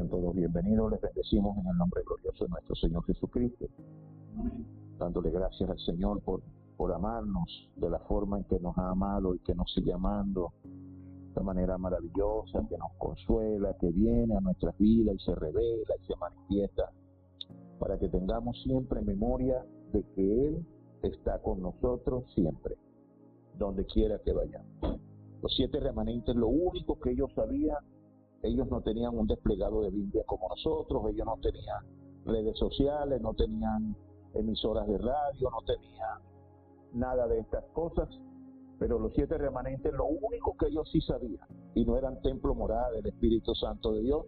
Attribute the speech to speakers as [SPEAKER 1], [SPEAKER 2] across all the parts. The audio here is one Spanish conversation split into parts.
[SPEAKER 1] Sean todos bienvenidos, les bendecimos en el nombre glorioso de nuestro Señor Jesucristo, dándole gracias al Señor por amarnos de la forma en que nos ha amado y que nos sigue amando, de manera maravillosa, que nos consuela, que viene a nuestras vidas y se revela y se manifiesta, para que tengamos siempre memoria de que Él está con nosotros siempre, donde quiera que vayamos. Los 7 remanentes, lo único que ellos sabían, ellos no tenían un desplegado de Biblia como nosotros, ellos no tenían redes sociales, no tenían emisoras de radio, no tenían nada de estas cosas, pero los 7 remanentes, lo único que ellos sí sabían, y no eran templo morada del Espíritu Santo de Dios,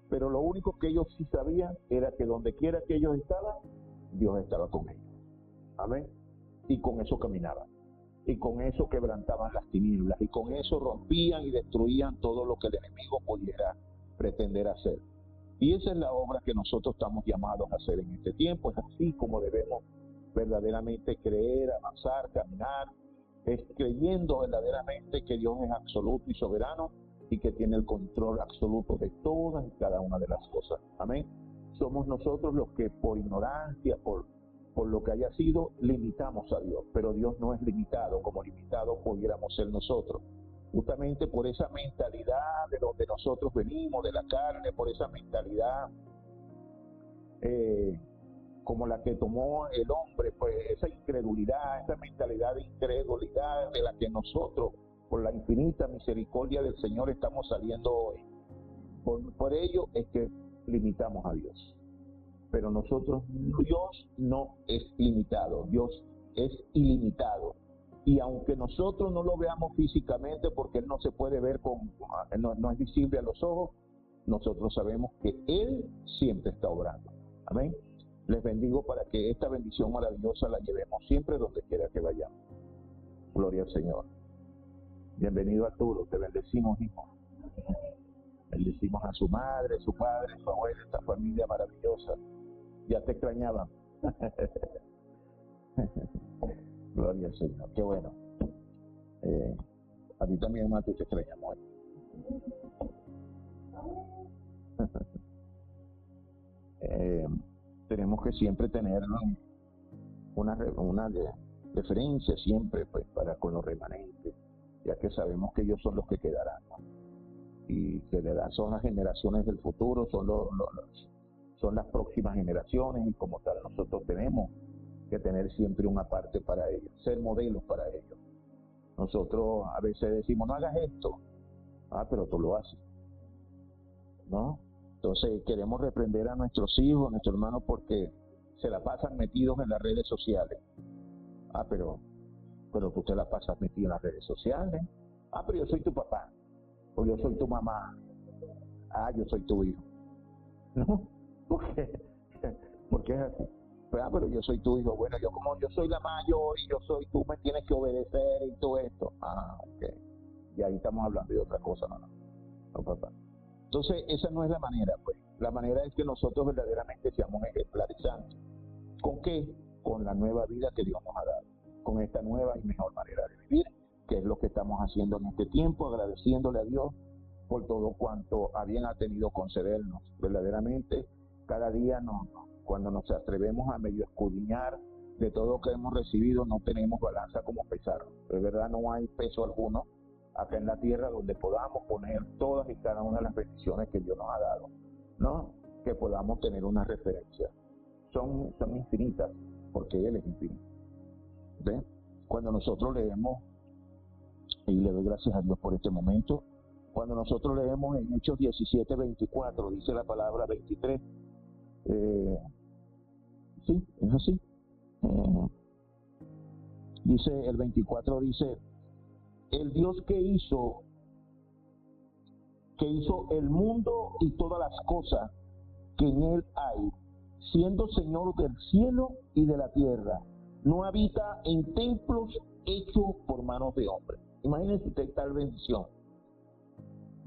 [SPEAKER 1] pero lo único que ellos sí sabían era que donde quiera que ellos estaban, Dios estaba con ellos. Amén. Y con eso caminaban. Y con eso quebrantaban las tinieblas. Y con eso rompían y destruían todo lo que el enemigo pudiera pretender hacer. Y esa es la obra que nosotros estamos llamados a hacer en este tiempo. Es así como debemos verdaderamente creer, avanzar, caminar. Es creyendo verdaderamente que Dios es absoluto y soberano y que tiene el control absoluto de todas y cada una de las cosas. Amén. Somos nosotros los que por ignorancia, por lo que haya sido, limitamos a Dios, pero Dios no es limitado, como limitados pudiéramos ser nosotros. Justamente por esa mentalidad de donde nosotros venimos, de la carne, por esa mentalidad como la que tomó el hombre, pues esa incredulidad, esa mentalidad de incredulidad de la que nosotros, por la infinita misericordia del Señor, estamos saliendo hoy. Por ello es que limitamos a Dios. Pero nosotros, Dios no es limitado, Dios es ilimitado. Y aunque nosotros no lo veamos físicamente, porque Él no se puede ver no es visible a los ojos, nosotros sabemos que Él siempre está obrando. Amén. Les bendigo para que esta bendición maravillosa la llevemos siempre donde quiera que vayamos. Gloria al Señor. Bienvenido Arturo, te bendecimos, hijo. Bendecimos a su madre, su padre, su abuela, esta familia maravillosa. Ya te extrañaban. Gloria al Señor, qué bueno. A ti también, Mati, te extrañamos. Tenemos que siempre tener una referencia siempre, pues, para con los remanentes, ya que sabemos que ellos son los que quedarán, ¿no? Y quedarán, son las generaciones del futuro, son las próximas generaciones, y como tal nosotros tenemos que tener siempre una parte para ellos, ser modelos para ellos. Nosotros a veces decimos, no hagas esto, pero tú lo haces, ¿no? Entonces queremos reprender a nuestros hijos, a nuestros hermanos, porque se la pasan metidos en las redes sociales. Pero tú te la pasas metido en las redes sociales. Pero yo soy tu papá, o yo soy tu mamá. Yo soy tu hijo. ¿No? Porque es así. Pero yo soy tu hijo. Bueno, como yo soy la mayor y tú me tienes que obedecer y todo esto. Ok. Y ahí estamos hablando de otra cosa, no, papá. Entonces, esa no es la manera, pues. La manera es que nosotros verdaderamente seamos ejemplarizantes. ¿Con qué? Con la nueva vida que Dios nos ha dado. Con esta nueva y mejor manera de vivir, que es lo que estamos haciendo en este tiempo, agradeciéndole a Dios por todo cuanto a bien ha tenido concedernos. Verdaderamente, cada día cuando nos atrevemos a medio escudriñar de todo lo que hemos recibido, no tenemos balanza como pesar. De verdad no hay peso alguno acá en la tierra donde podamos poner todas y cada una de las bendiciones que Dios nos ha dado, ¿no? Que podamos tener una referencia. Son infinitas, porque Él es infinito. ¿Ven? Cuando nosotros leemos, y le doy gracias a Dios por este momento, cuando nosotros leemos en Hechos 17:24, dice la palabra 23, sí, es así. Dice el 24, dice, el Dios que hizo el mundo y todas las cosas que en él hay, siendo Señor del cielo y de la tierra, no habita en templos hechos por manos de hombres. Imagínense usted tal bendición.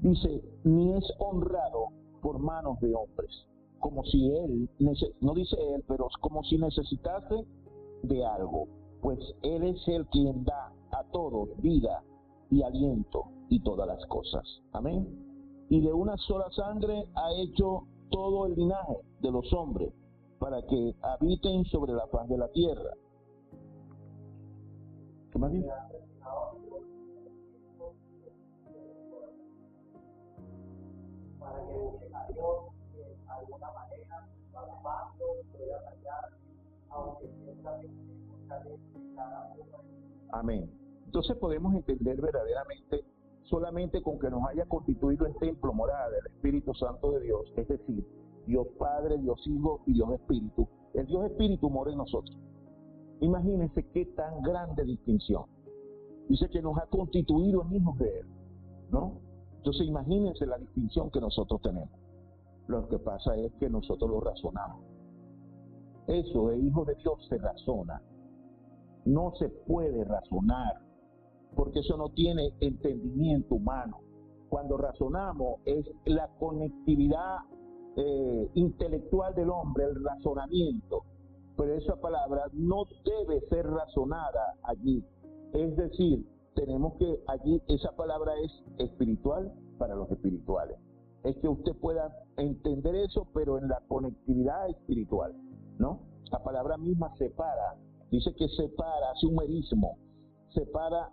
[SPEAKER 1] Dice, ni es honrado por manos de hombres, como si él, no dice él, pero es como si necesitase de algo, pues él es el quien da a todos vida y aliento y todas las cosas. Amén. Y de una sola sangre ha hecho todo el linaje de los hombres, para que habiten sobre la faz de la tierra. ¿Qué más dice?
[SPEAKER 2] Para que busquen a Dios de alguna manera, para paso, pueda fallar, aunque ciertamente fortalece cada uno.
[SPEAKER 1] Amén. Entonces podemos entender verdaderamente solamente con que nos haya constituido el templo morada del Espíritu Santo de Dios, es decir, Dios Padre, Dios Hijo y Dios Espíritu. El Dios Espíritu mora en nosotros. Imagínense qué tan grande distinción. Dice que nos ha constituido en hijos de Él, ¿no? Entonces imagínense la distinción que nosotros tenemos. Lo que pasa es que nosotros lo razonamos. Eso de hijo de Dios se razona. No se puede razonar, porque eso no tiene entendimiento humano. Cuando razonamos es la conectividad intelectual del hombre, el razonamiento. Pero esa palabra no debe ser razonada allí. Es decir, tenemos que allí, esa palabra es espiritual para los espirituales. Es que usted pueda entender eso, pero en la conectividad espiritual, ¿no? La palabra misma separa, dice que separa, hace un merismo, separa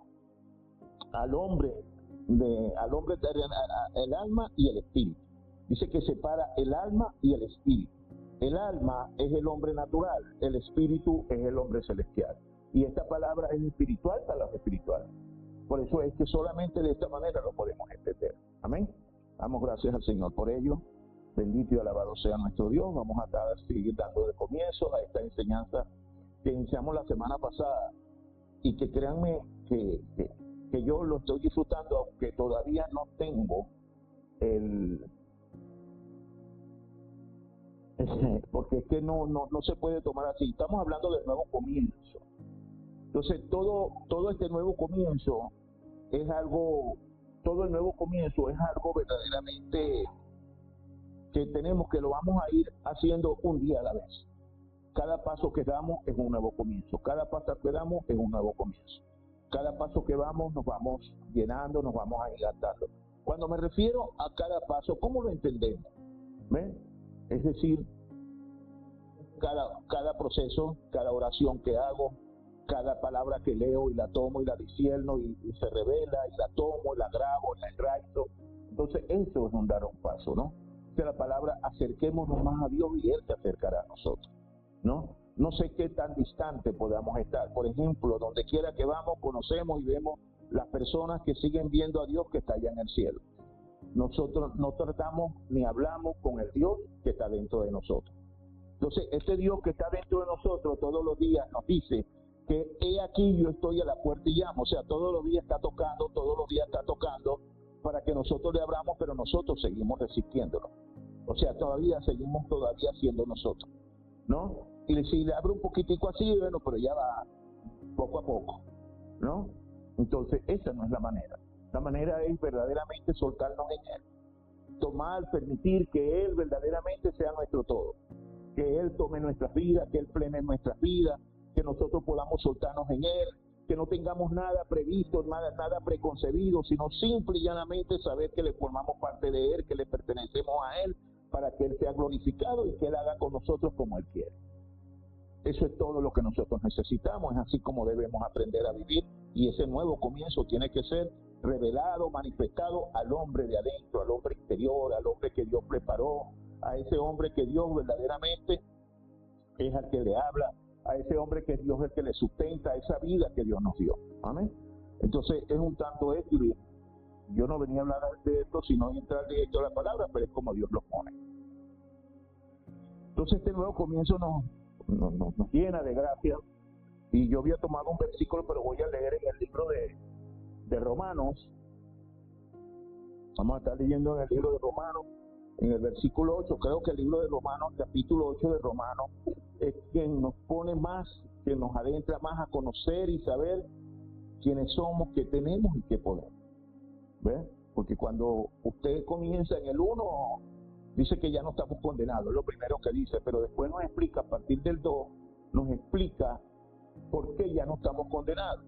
[SPEAKER 1] al hombre, el alma y el espíritu. Dice que separa el alma y el espíritu. El alma es el hombre natural, el espíritu es el hombre celestial. Y esta palabra es espiritual para los espirituales. Por eso es que solamente de esta manera lo podemos entender. Amén. Damos gracias al Señor por ello. Bendito y alabado sea nuestro Dios. Vamos a seguir dando de comienzo a esta enseñanza que iniciamos la semana pasada. Y que créanme que yo lo estoy disfrutando, aunque todavía no tengo porque es que no se puede tomar así. Estamos hablando del nuevo comienzo. Entonces todo este nuevo comienzo es algo, todo el nuevo comienzo es algo verdaderamente que tenemos, que lo vamos a ir haciendo un día a la vez. Cada paso que damos es un nuevo comienzo. Cada paso que damos es un nuevo comienzo. Cada paso que vamos nos vamos llenando, nos vamos agigantando. Cuando me refiero a cada paso, ¿cómo lo entendemos? ¿Ven? Es decir, cada proceso, cada oración que hago, cada palabra que leo y la tomo y la discierno y se revela y la tomo, la grabo, la enraizo. Entonces eso es un dar un paso, ¿no? Que la palabra acerquémonos más a Dios y Él se acercará a nosotros, ¿no? No sé qué tan distante podamos estar. Por ejemplo, donde quiera que vamos, conocemos y vemos las personas que siguen viendo a Dios que está allá en el cielo. Nosotros no tratamos ni hablamos con el Dios que está dentro de nosotros. Entonces, este Dios que está dentro de nosotros todos los días nos dice que he aquí yo estoy a la puerta y llamo. O sea, todos los días está tocando para que nosotros le abramos, pero nosotros seguimos resistiéndolo. O sea, seguimos siendo nosotros, ¿no? Y si le abro un poquitico así, bueno, pero ya va poco a poco, ¿no? Entonces, esa no es la manera. La manera es verdaderamente soltarnos en Él. Tomar, permitir que Él verdaderamente sea nuestro todo. Que Él tome nuestras vidas, que Él plene nuestras vidas, que nosotros podamos soltarnos en Él, que no tengamos nada previsto, nada preconcebido, sino simple y llanamente saber que le formamos parte de Él, que le pertenecemos a Él, para que Él sea glorificado y que Él haga con nosotros como Él quiere. Eso es todo lo que nosotros necesitamos, es así como debemos aprender a vivir, y ese nuevo comienzo tiene que ser revelado, manifestado al hombre de adentro, al hombre interior, al hombre que Dios preparó, a ese hombre que Dios verdaderamente es al que le habla, a ese hombre que Dios es el que le sustenta esa vida que Dios nos dio. Amén. Entonces es un tanto esto, y yo no venía a hablar de esto sino entrar directo a la palabra, pero es como Dios lo pone. Entonces este nuevo comienzo nos llena de gracia, y yo había tomado un versículo, pero voy a leer en el libro de Romanos. Vamos a estar leyendo en el libro de Romanos, en el versículo 8, creo que el libro de Romanos, capítulo 8 de Romanos, es quien nos pone más, que nos adentra más a conocer y saber quiénes somos, qué tenemos y qué podemos. ¿Ves? Porque cuando usted comienza en el 1, dice que ya no estamos condenados, es lo primero que dice, pero después nos explica, a partir del 2, nos explica por qué ya no estamos condenados,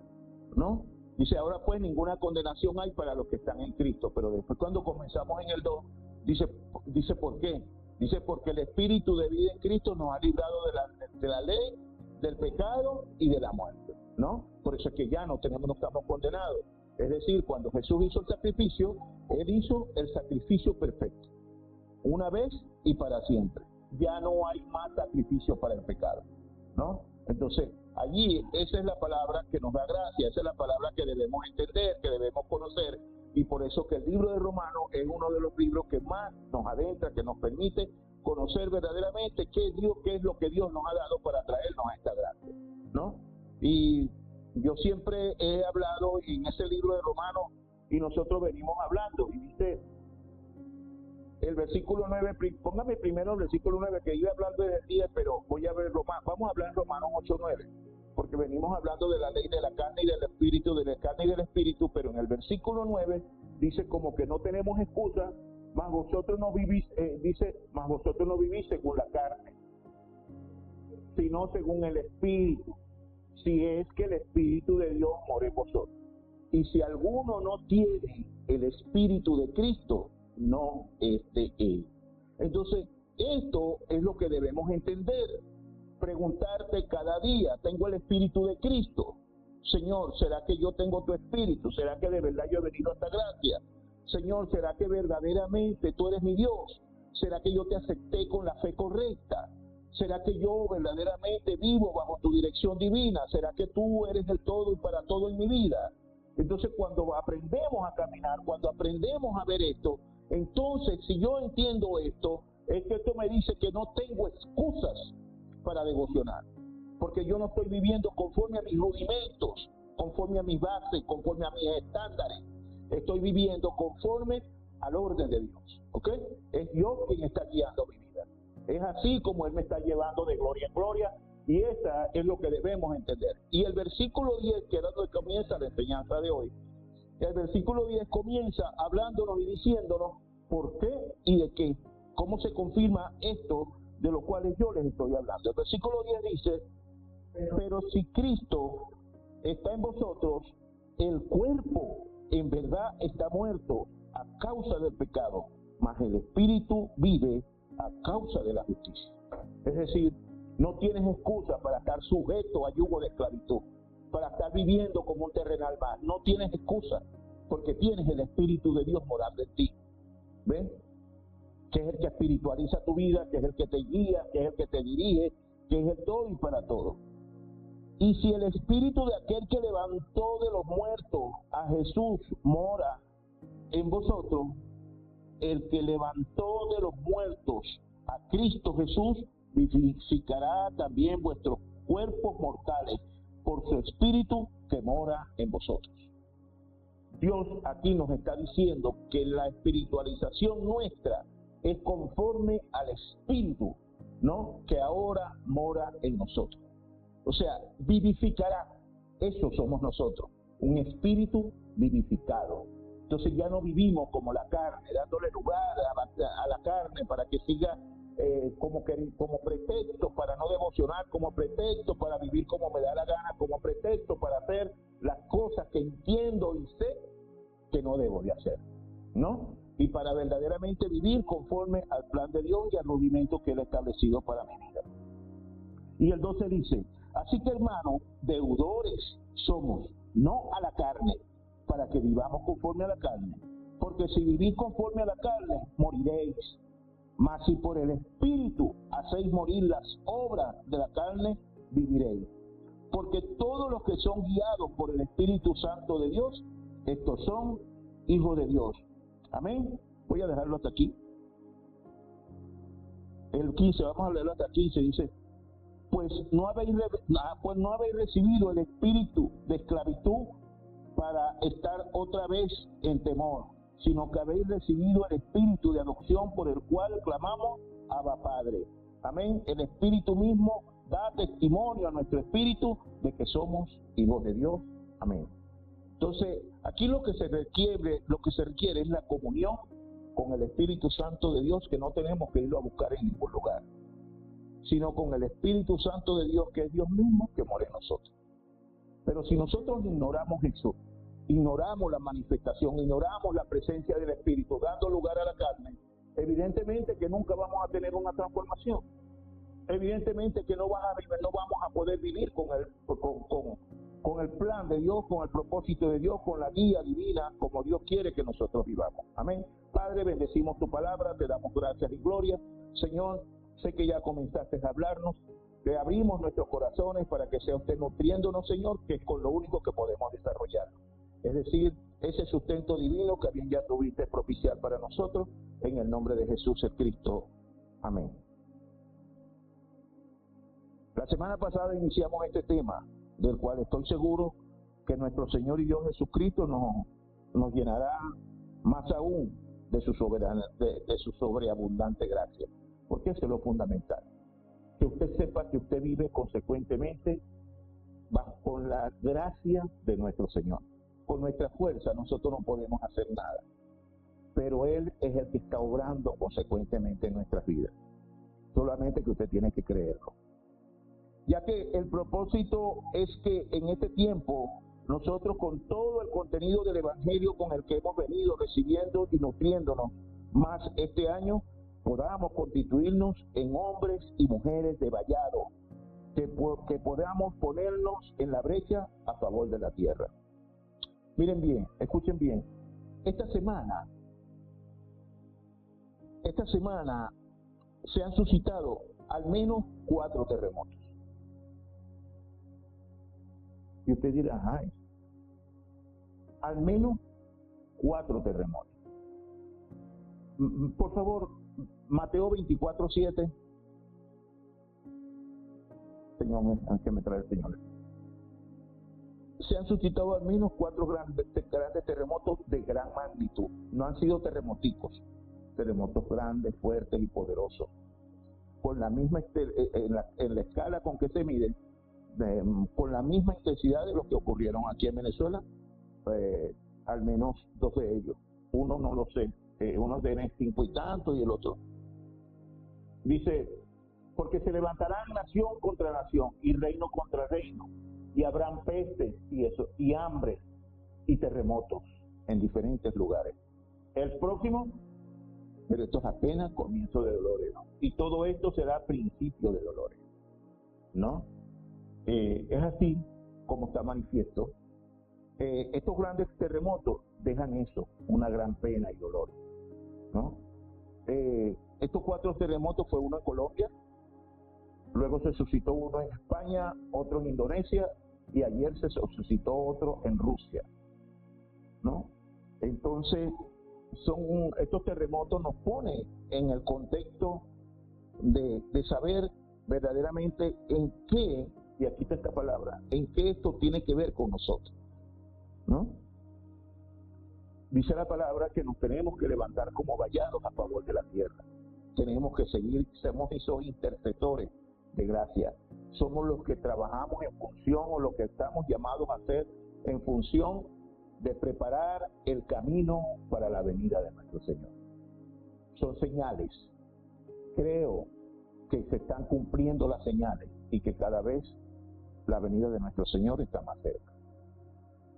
[SPEAKER 1] ¿no? Dice, ahora pues ninguna condenación hay para los que están en Cristo, pero después cuando comenzamos en el 2, dice ¿por qué? Dice, porque el Espíritu de vida en Cristo nos ha librado de la ley, del pecado y de la muerte, ¿no? Por eso es que ya no estamos condenados. Es decir, cuando Jesús hizo el sacrificio, Él hizo el sacrificio perfecto, una vez y para siempre. Ya no hay más sacrificio para el pecado, ¿no? Entonces, allí esa es la palabra que nos da gracia, esa es la palabra que debemos entender, que debemos conocer, y por eso que el libro de Romanos es uno de los libros que más nos adentra, que nos permite conocer verdaderamente qué es lo que Dios nos ha dado para traernos a esta gracia, ¿no? Y yo siempre he hablado en ese libro de Romanos, y nosotros venimos hablando, y dice el versículo 9, póngame primero el versículo 9, que iba hablando desde el 10, pero voy a ver vamos a hablar en Romanos 8:9, porque venimos hablando de la ley de la carne y del espíritu, de la carne y del espíritu, pero en el versículo 9 dice como que no tenemos excusa, mas vosotros no vivís, mas vosotros no vivís según la carne, sino según el espíritu, si es que el espíritu de Dios mora en vosotros. Y si alguno no tiene el espíritu de Cristo, no es de Él. Entonces, esto es lo que debemos entender. Preguntarte cada día, ¿tengo el espíritu de Cristo? Señor, ¿será que yo tengo tu espíritu? ¿Será que de verdad yo he venido a esta gracia? Señor, ¿será que verdaderamente tú eres mi Dios? ¿Será que yo te acepté con la fe correcta? ¿Será que yo verdaderamente vivo bajo tu dirección divina? ¿Será que tú eres el todo y para todo en mi vida? Entonces, cuando aprendemos a caminar, cuando aprendemos a ver esto, entonces, si yo entiendo esto, es que esto me dice que no tengo excusas para devocionar, porque yo no estoy viviendo conforme a mis rudimentos, conforme a mis bases, conforme a mis estándares. Estoy viviendo conforme al orden de Dios, ¿ok? Es Dios quien está guiando mi vida. Es así como Él me está llevando de gloria en gloria, y esa es lo que debemos entender. Y el versículo 10, que es donde comienza la enseñanza de hoy, el versículo 10 comienza hablándonos y diciéndonos por qué y de qué, cómo se confirma esto de lo cual yo les estoy hablando. El versículo 10 dice, pero si Cristo está en vosotros, el cuerpo en verdad está muerto a causa del pecado, mas el espíritu vive a causa de la justicia. Es decir, no tienes excusa para estar sujeto a yugo de esclavitud, para estar viviendo como un terrenal más. No tienes excusa, porque tienes el Espíritu de Dios morando en ti. ¿Ves? Que es el que espiritualiza tu vida, que es el que te guía, que es el que te dirige, que es el todo y para todo. Y si el Espíritu de aquel que levantó de los muertos a Jesús mora en vosotros, el que levantó de los muertos a Cristo Jesús vivificará también vuestros cuerpos mortales por su Espíritu que mora en vosotros. Dios aquí nos está diciendo que la espiritualización nuestra es conforme al Espíritu, ¿no?, que ahora mora en nosotros. O sea, vivificará. Eso somos nosotros, un espíritu vivificado. Entonces ya no vivimos como la carne, dándole lugar a la carne para que siga como pretexto para no devocionar, como pretexto para vivir como me da la gana, como pretexto para hacer las cosas que entiendo y sé que no debo de hacer, ¿no? Y para verdaderamente vivir conforme al plan de Dios y al rudimento que Él ha establecido para mi vida. Y el 12 dice, así que hermanos, deudores somos, no a la carne, para que vivamos conforme a la carne. Porque si vivís conforme a la carne, moriréis. Mas si por el Espíritu hacéis morir las obras de la carne, viviréis. Porque todos los que son guiados por el Espíritu Santo de Dios, estos son hijos de Dios. Amén. Voy a dejarlo hasta aquí. El 15, vamos a leerlo hasta 15, dice, pues no habéis recibido el espíritu de esclavitud para estar otra vez en temor, sino que habéis recibido el espíritu de adopción por el cual clamamos Abba Padre. Amén. El Espíritu mismo da testimonio a nuestro espíritu de que somos hijos de Dios. Amén. Entonces, aquí lo que se requiere es la comunión con el Espíritu Santo de Dios, que no tenemos que irlo a buscar en ningún lugar, sino con el Espíritu Santo de Dios, que es Dios mismo, que mora en nosotros. Pero si nosotros ignoramos eso, ignoramos la manifestación, ignoramos la presencia del Espíritu, dando lugar a la carne, Evidentemente que nunca vamos a tener una transformación. Evidentemente que no vamos a poder vivir con el plan de Dios, con el propósito de Dios, con la guía divina, como Dios quiere que nosotros vivamos. Amén. Padre, bendecimos tu palabra, te damos gracias y gloria. Señor, sé que ya comenzaste a hablarnos, te abrimos nuestros corazones para que sea usted nutriéndonos, Señor, que es con lo único que podemos desarrollar. Es decir, ese sustento divino que bien ya tuviste propiciar para nosotros, en el nombre de Jesús el Cristo. Amén. La semana pasada iniciamos este tema, del cual estoy seguro que nuestro Señor y Dios Jesucristo nos llenará más aún de su sobreabundante gracia. Porque eso es lo fundamental. Que usted sepa que usted vive consecuentemente bajo la gracia de nuestro Señor. Con nuestra fuerza nosotros no podemos hacer nada, pero Él es el que está obrando consecuentemente en nuestras vidas. Solamente que usted tiene que creerlo. Ya que el propósito es que en este tiempo nosotros, con todo el contenido del Evangelio con el que hemos venido recibiendo y nutriéndonos más este año, podamos constituirnos en hombres y mujeres de vallado, que podamos ponernos en la brecha a favor de la tierra. Miren bien, escuchen bien. Esta semana se han suscitado al menos 4 terremotos. Y usted dirá, ay, al menos 4 terremotos. Por favor, Mateo 24:7. Señor, que me trae el Señor. Se han suscitado al menos 4 grandes terremotos de gran magnitud. No han sido terremoticos, terremotos grandes, fuertes y poderosos. Con la misma en la escala con que se miden, con la misma intensidad de los que ocurrieron aquí en Venezuela, al menos 2 de ellos. Uno no lo sé, uno tiene 5 y tanto y el otro. Dice, porque se levantarán nación contra nación y reino contra reino, y habrán pestes y hambre y terremotos en diferentes lugares. El próximo, pero esto es apenas comienzo de dolores, ¿no? Y todo esto será principio de dolores, ¿no? Es así como está manifiesto. Estos grandes terremotos dejan eso, una gran pena y dolor, ¿no? Estos 4 terremotos fue uno en Colombia, luego se suscitó uno en España, otro en Indonesia y ayer se suscitó otro en Rusia, ¿no? Entonces, estos terremotos nos ponen en el contexto de saber verdaderamente en qué, y aquí está esta palabra, en qué esto tiene que ver con nosotros, ¿no? Dice la palabra que nos tenemos que levantar como vallados a favor de la tierra. Tenemos que seguir, somos esos intercesores de gracia. Somos los que trabajamos en función, o los que estamos llamados a hacer en función de preparar el camino para la venida de nuestro Señor. Son señales. Creo que se están cumpliendo las señales y que cada vez la venida de nuestro Señor está más cerca.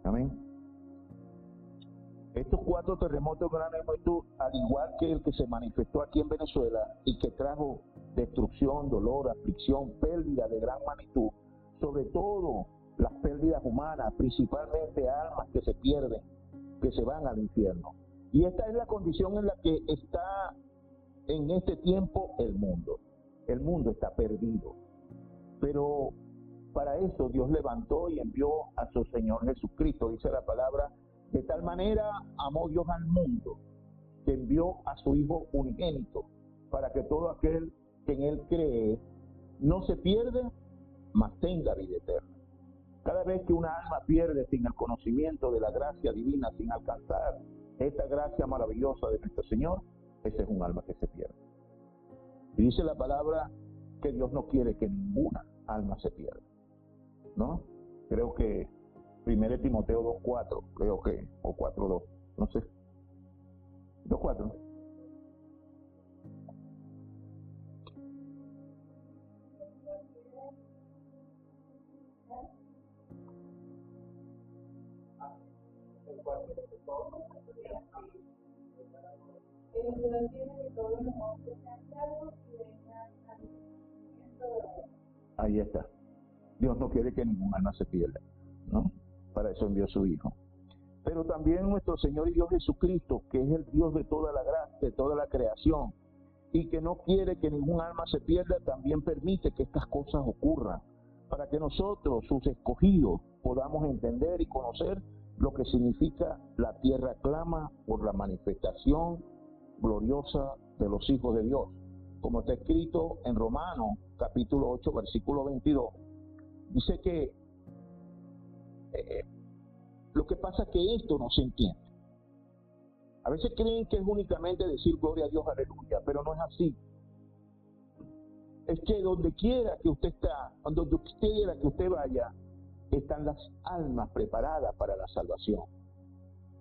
[SPEAKER 1] Amén. Estos 4 terremotos de gran magnitud, al igual que el que se manifestó aquí en Venezuela y que trajo destrucción, dolor, aflicción, pérdida de gran magnitud, sobre todo las pérdidas humanas, principalmente almas que se pierden, que se van al infierno. Y esta es la condición en la que está en este tiempo el mundo. El mundo está perdido. Pero para eso Dios levantó y envió a su Señor Jesucristo, dice la palabra, de tal manera amó Dios al mundo, que envió a su Hijo unigénito, para que todo aquel que en Él cree no se pierda, mas tenga vida eterna. Cada vez que una alma pierde sin el conocimiento de la gracia divina, sin alcanzar esta gracia maravillosa de nuestro Señor, ese es un alma que se pierde. Y dice la palabra que Dios no quiere que ninguna alma se pierda, ¿no? Creo que 1 Timoteo 2:4, creo que, o 4:2, no sé. 2:4.
[SPEAKER 2] El que no tiene de todos los hombres sean salvos y vengan al conocimiento de la verdad.
[SPEAKER 1] Ahí está. Dios no quiere que ningún alma se pierda, ¿no? Para eso envió a su Hijo. Pero también nuestro Señor y Dios Jesucristo, que es el Dios de toda la gracia, de toda la creación, y que no quiere que ningún alma se pierda, también permite que estas cosas ocurran, para que nosotros, sus escogidos, podamos entender y conocer lo que significa la tierra clama por la manifestación gloriosa de los hijos de Dios. Como está escrito en Romanos, capítulo 8, versículo 22, dice que lo que pasa es que esto no se entiende. A veces creen que es únicamente decir gloria a Dios, aleluya, pero no es así. Es que donde quiera que usted está, donde quiera que usted vaya, están las almas preparadas para la salvación.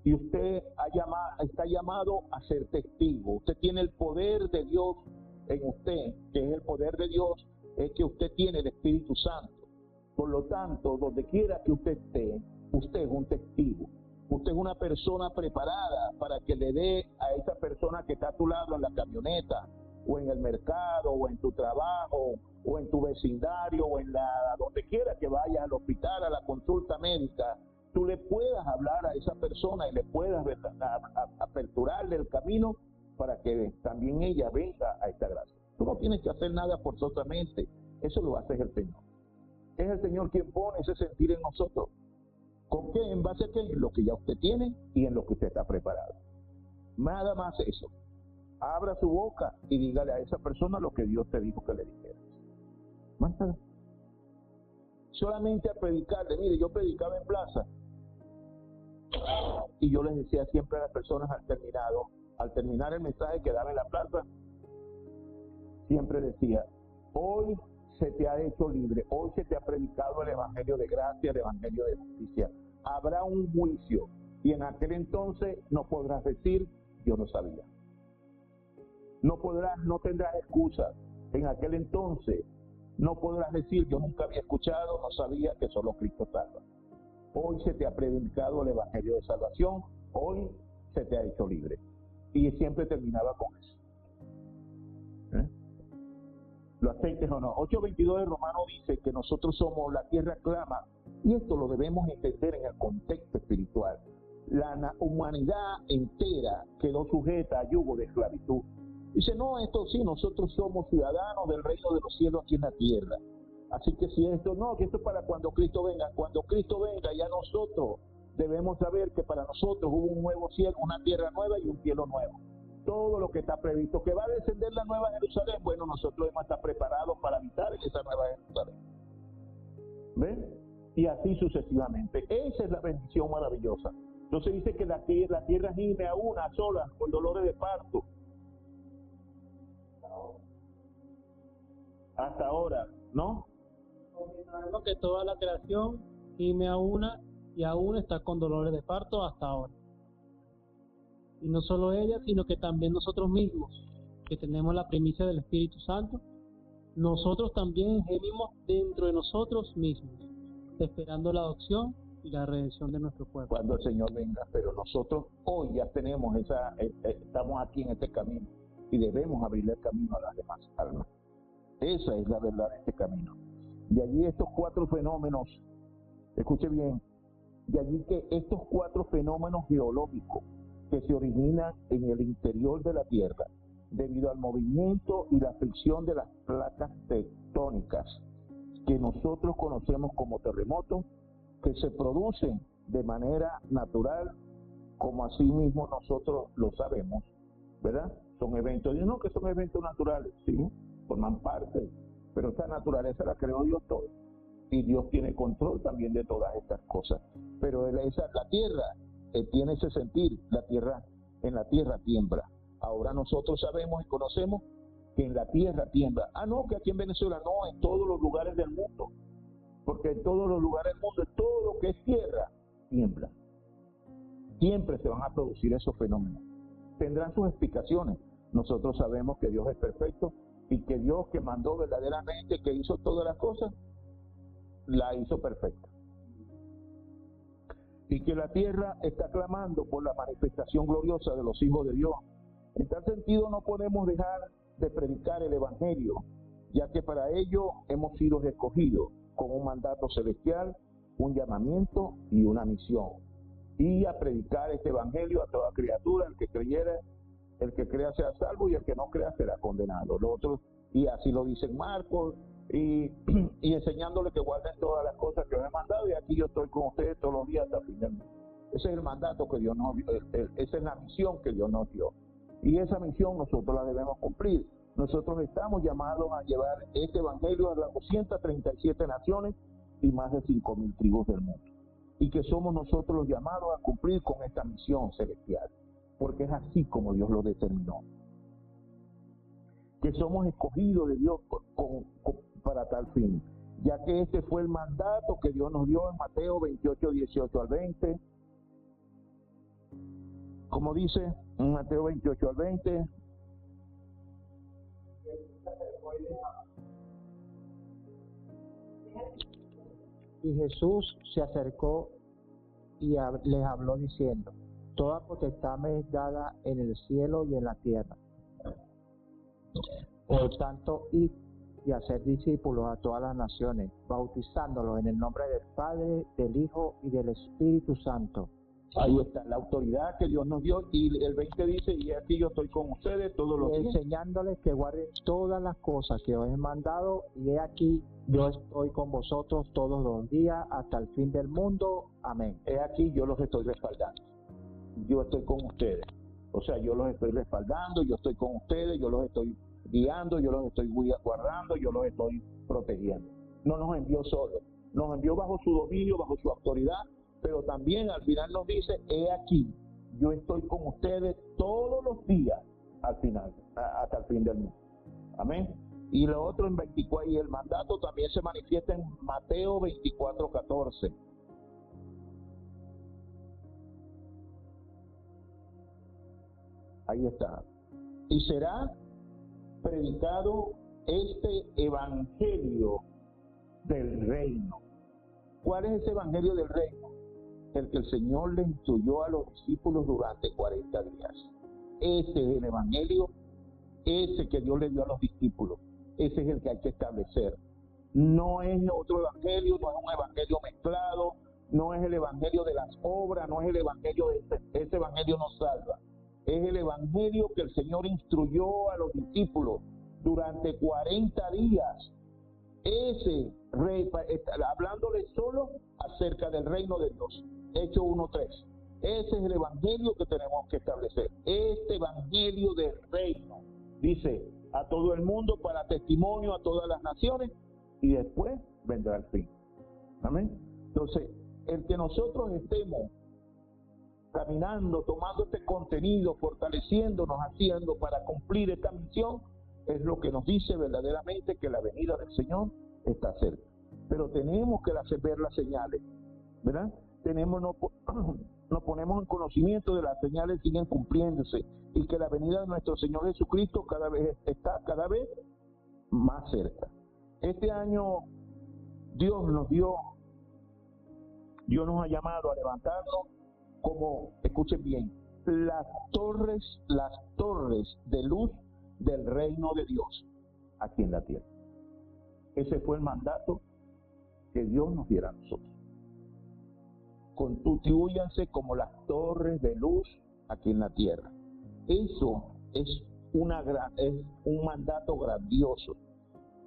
[SPEAKER 1] Y usted está llamado a ser testigo. Usted tiene el poder de Dios en usted, que es el poder de Dios, es que usted tiene el Espíritu Santo. Por lo tanto, donde quiera que usted esté, usted es un testigo. Usted es una persona preparada para que le dé a esa persona que está a tu lado en la camioneta, o en el mercado, o en tu trabajo, o en tu vecindario, o donde quiera que vayas, al hospital, a la consulta médica, tú le puedas hablar a esa persona y le puedas aperturarle el camino para que también ella venga a esta gracia. Tú no tienes que hacer nada forzosamente, eso lo hace el Señor. Es el Señor quien pone ese sentir en nosotros. ¿Con qué? ¿En base a qué? En lo que ya usted tiene y en lo que usted está preparado. Nada más eso. Abra su boca y dígale a esa persona lo que Dios te dijo que le dijera. Más nada. Solamente a predicarle. Mire, yo predicaba en plaza y yo les decía siempre a las personas al terminar el mensaje que daba en la plaza, siempre decía: hoy se te ha hecho libre, hoy se te ha predicado el evangelio de gracia, el evangelio de justicia. Habrá un juicio y en aquel entonces no podrás decir yo no sabía. No tendrás excusa. En aquel entonces no podrás decir yo nunca había escuchado, no sabía que solo Cristo salva. Hoy se te ha predicado el evangelio de salvación, hoy se te ha hecho libre. Y siempre terminaba con eso. ¿Lo aceptes o no? 8:22 de Romano dice que nosotros somos la tierra clama, y esto lo debemos entender en el contexto espiritual. La humanidad entera quedó sujeta a yugo de esclavitud. Dice, no, esto sí, nosotros somos ciudadanos del reino de los cielos aquí en la tierra. Así que si esto no, que esto es para cuando Cristo venga. Cuando Cristo venga, ya nosotros debemos saber que para nosotros hubo un nuevo cielo, una tierra nueva y un cielo nuevo. Todo lo que está previsto, que va a descender la nueva Jerusalén, bueno, nosotros debemos estar preparados para habitar en esa nueva Jerusalén. ¿Ven? Y así sucesivamente. Esa es la bendición maravillosa. Entonces dice que la tierra gime a una sola con dolores de parto. Hasta ahora, ¿no?
[SPEAKER 3] Porque sabemos que toda la creación gime a una y aún está con dolores de parto hasta ahora. Y no solo ella, sino que también nosotros mismos, que tenemos la primicia del Espíritu Santo, nosotros también gemimos dentro de nosotros mismos, esperando la adopción y la redención de nuestro cuerpo.
[SPEAKER 1] Cuando el Señor venga, pero nosotros hoy ya tenemos estamos aquí en este camino y debemos abrirle el camino a las demás almas. Esa es la verdad de este camino. De allí estos 4 fenómenos, escuche bien, de allí que estos 4 fenómenos geológicos que se originan en el interior de la Tierra debido al movimiento y la fricción de las placas tectónicas que nosotros conocemos como terremotos, que se producen de manera natural, como así mismo nosotros lo sabemos, ¿verdad? Son eventos, y no que son eventos naturales, ¿sí? Forman parte, pero esta naturaleza la creó Dios todo, y Dios tiene control también de todas estas cosas. Pero la Tierra tiene ese sentir, en la Tierra tiembla. Ahora nosotros sabemos y conocemos que en la Tierra tiembla. No, que aquí en Venezuela no, en todos los lugares del mundo, porque en todos los lugares del mundo, todo lo que es tierra, tiembla. Siempre se van a producir esos fenómenos. Tendrán sus explicaciones. Nosotros sabemos que Dios es perfecto y que Dios, que mandó verdaderamente, que hizo todas las cosas, la hizo perfecta. Y que la tierra está clamando por la manifestación gloriosa de los hijos de Dios. En tal sentido, no podemos dejar de predicar el Evangelio, ya que para ello hemos sido escogidos con un mandato celestial, un llamamiento y una misión. Y a predicar este Evangelio a toda criatura, el que creyera, el que crea sea salvo y el que no crea será condenado. Lo otro, y así lo dice Marcos, y enseñándole que guarden todas las cosas que os he mandado, y aquí yo estoy con ustedes todos los días hasta el final. Ese es el mandato que Dios nos dio, esa es la misión que Dios nos dio. Y esa misión nosotros la debemos cumplir. Nosotros estamos llamados a llevar este Evangelio a las 237 naciones y más de 5.000 tribus del mundo. Y que somos nosotros los llamados a cumplir con esta misión celestial, porque es así como Dios lo determinó. Que somos escogidos de Dios para tal fin, ya que este fue el mandato que Dios nos dio en Mateo 28, 18 al 20. Como dice en Mateo 28 al 20,
[SPEAKER 4] y Jesús se acercó y les habló diciendo: toda potestad me es dada en el cielo y en la tierra. Por tanto, id y hacer discípulos a todas las naciones, bautizándolos en el nombre del Padre, del Hijo y del Espíritu Santo.
[SPEAKER 1] Ahí está la autoridad que Dios nos dio, y el 20 dice: y aquí yo estoy con ustedes todos los días,
[SPEAKER 4] enseñándoles que guarden todas las cosas que os he mandado, y he aquí yo estoy con vosotros todos los días hasta el fin del mundo. Amén.
[SPEAKER 1] He aquí yo los estoy respaldando, yo estoy con ustedes, o sea, yo los estoy respaldando, yo estoy con ustedes, yo los estoy guiando, yo los estoy guardando, yo los estoy protegiendo. No nos envió solo, nos envió bajo su dominio, bajo su autoridad, pero también al final nos dice: he aquí, yo estoy con ustedes todos los días al final, hasta el fin del mundo. Amén. Y lo otro en 24, y el mandato también se manifiesta en Mateo 24, 14. Ahí está. Y será predicado este evangelio del reino. ¿Cuál es ese evangelio del reino? El que el Señor le instruyó a los discípulos durante 40 días. Ese es el evangelio, ese que Dios le dio a los discípulos. Ese es el que hay que establecer. No es otro evangelio, no es un evangelio mezclado, no es el evangelio de las obras, no es el evangelio de ese evangelio no salva. Es el evangelio que el Señor instruyó a los discípulos durante 40 días. Ese rey, hablándoles solo acerca del reino de Dios. Hechos 1:3. Ese es el evangelio que tenemos que establecer. Este evangelio del reino. Dice: a todo el mundo para testimonio a todas las naciones, y después vendrá el fin. Amén. Entonces, el que nosotros estemos caminando, tomando este contenido, fortaleciéndonos, haciendo para cumplir esta misión, es lo que nos dice verdaderamente que la venida del Señor está cerca. Pero tenemos que ver las señales, ¿verdad? Nos ponemos en conocimiento de las señales siguen cumpliéndose, y que la venida de nuestro Señor Jesucristo está cada vez más cerca. Este año Dios nos ha llamado a levantarnos como, escuchen bien, las torres de luz del reino de Dios aquí en la tierra. Ese fue el mandato que Dios nos diera a nosotros. Constituyanse como las torres de luz aquí en la tierra. Eso es un mandato grandioso.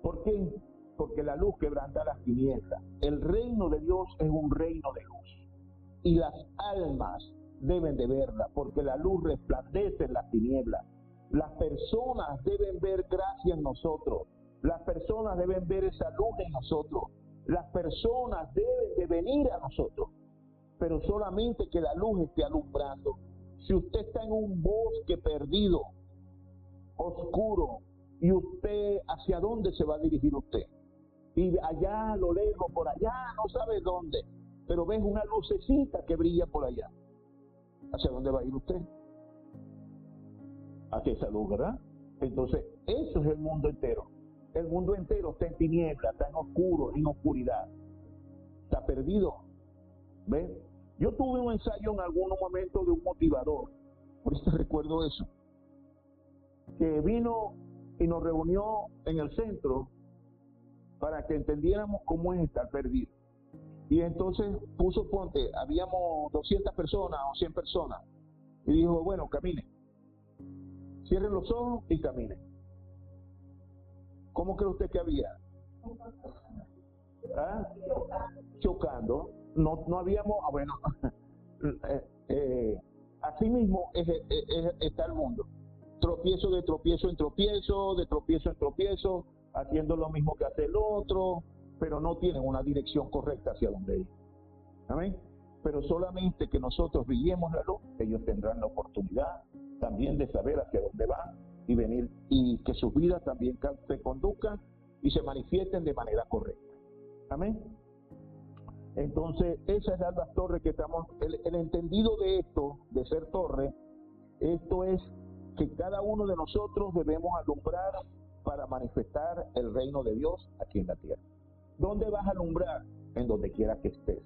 [SPEAKER 1] ¿Por qué? Porque la luz quebranta las tinieblas. El reino de Dios es un reino de luz, y las almas deben de verla, porque la luz resplandece en las tinieblas. Las personas deben ver gracia en nosotros. Las personas deben ver esa luz en nosotros. Las personas deben de venir a nosotros, pero solamente que la luz esté alumbrando. Si usted está en un bosque perdido, oscuro, y usted, ¿hacia dónde se va a dirigir usted? Y allá a lo lejos, por allá, no sabe dónde, pero ves una lucecita que brilla por allá. ¿Hacia dónde va a ir usted? Hacia esa luz, ¿verdad? Entonces, eso es el mundo entero. El mundo entero está en tinieblas, está en oscuro, en oscuridad. Está perdido. ¿Ves? Yo tuve un ensayo en algunos momentos de un motivador. Por eso recuerdo eso. que vino y nos reunió en el centro para que entendiéramos cómo es estar perdido. Y entonces puso, ponte, habíamos 200 personas o 100 personas, y dijo, bueno, caminen, cierren los ojos y caminen. ¿Cómo cree usted que había? ¿Ah? Chocando. No habíamos, bueno, así mismo está el mundo. Tropiezo de tropiezo en tropiezo, de tropiezo en tropiezo, haciendo lo mismo que hace el otro, pero no tienen una dirección correcta hacia donde ir. Amén. Pero solamente que nosotros brillemos la luz, ellos tendrán la oportunidad también de saber hacia dónde van y venir, y que sus vidas también se conduzcan y se manifiesten de manera correcta. Amén. Entonces, esa es la torre que estamos, el entendido de esto, de ser torre, esto es que cada uno de nosotros debemos alumbrar para manifestar el reino de Dios aquí en la tierra. ¿Dónde vas a alumbrar? En donde quiera que estés.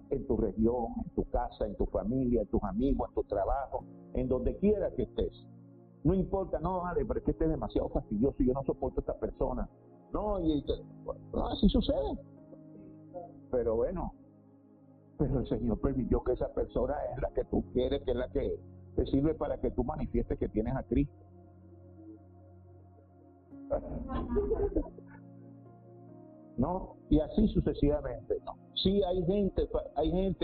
[SPEAKER 1] En tu región, en tu casa, en tu familia, en tus amigos, en tu trabajo, en donde quiera que estés. No importa, no, vale, pero es que este es demasiado fastidioso y yo no soporto a esta persona. No, no, así sucede. Pero bueno, pero el Señor permitió que esa persona es la que tú quieres, que es la que te sirve para que tú manifiestes que tienes a Cristo. ¿No? Y así sucesivamente, ¿no? Sí, hay gente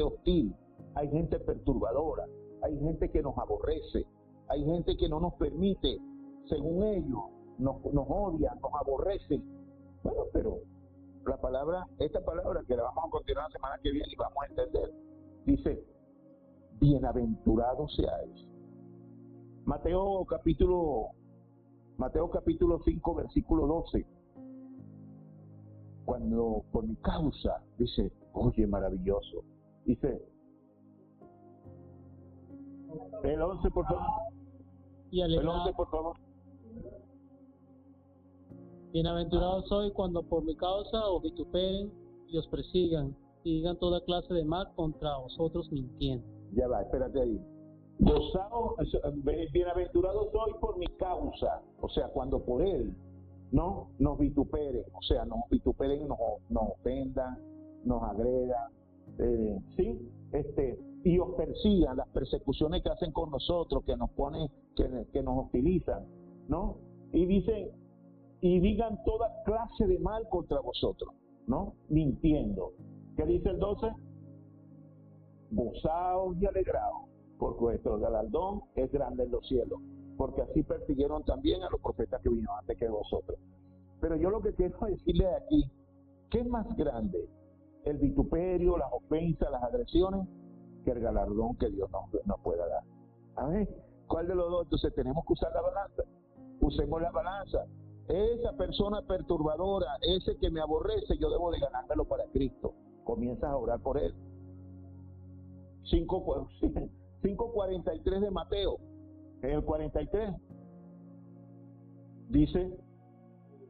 [SPEAKER 1] hostil, hay gente perturbadora, hay gente que nos aborrece, hay gente que no nos permite, según ellos, nos odian, nos aborrecen. Bueno, pero esta palabra que la vamos a continuar la semana que viene y vamos a entender, dice, bienaventurados seáis. Mateo capítulo 5, versículo 12. Cuando por mi causa, dice, oye, maravilloso. Dice, el 11, por favor.
[SPEAKER 3] Y
[SPEAKER 1] El 11, por favor.
[SPEAKER 3] Bienaventurado soy cuando por mi causa os vituperen y os persigan y digan toda clase de mal contra vosotros mintiendo.
[SPEAKER 1] Ya va, espérate ahí. Gozaos, bienaventurado soy por mi causa, o sea, cuando por él, ¿no? Nos vituperen, o sea, nos vituperen, nos ofendan, nos agredan, ¿sí? Y os persigan, las persecuciones que hacen con nosotros, que nos ponen, que nos hostilizan, ¿no? Y dicen, y digan toda clase de mal contra vosotros, ¿no? Mintiendo. ¿Qué dice el 12? Gozaos y alegraos, porque vuestro galardón es grande en los cielos, porque así persiguieron también a los profetas que vinieron antes que vosotros. Pero yo lo que quiero decirle aquí, ¿qué es más grande? El vituperio, las ofensas, las agresiones, que el galardón que Dios nos pueda dar. Amén. ¿Cuál de los dos? Entonces tenemos que usar la balanza. Usemos la balanza. Esa persona perturbadora, ese que me aborrece, yo debo de ganármelo para Cristo. Comienzas a orar por él. 5:43 de Mateo. En el 43 dice,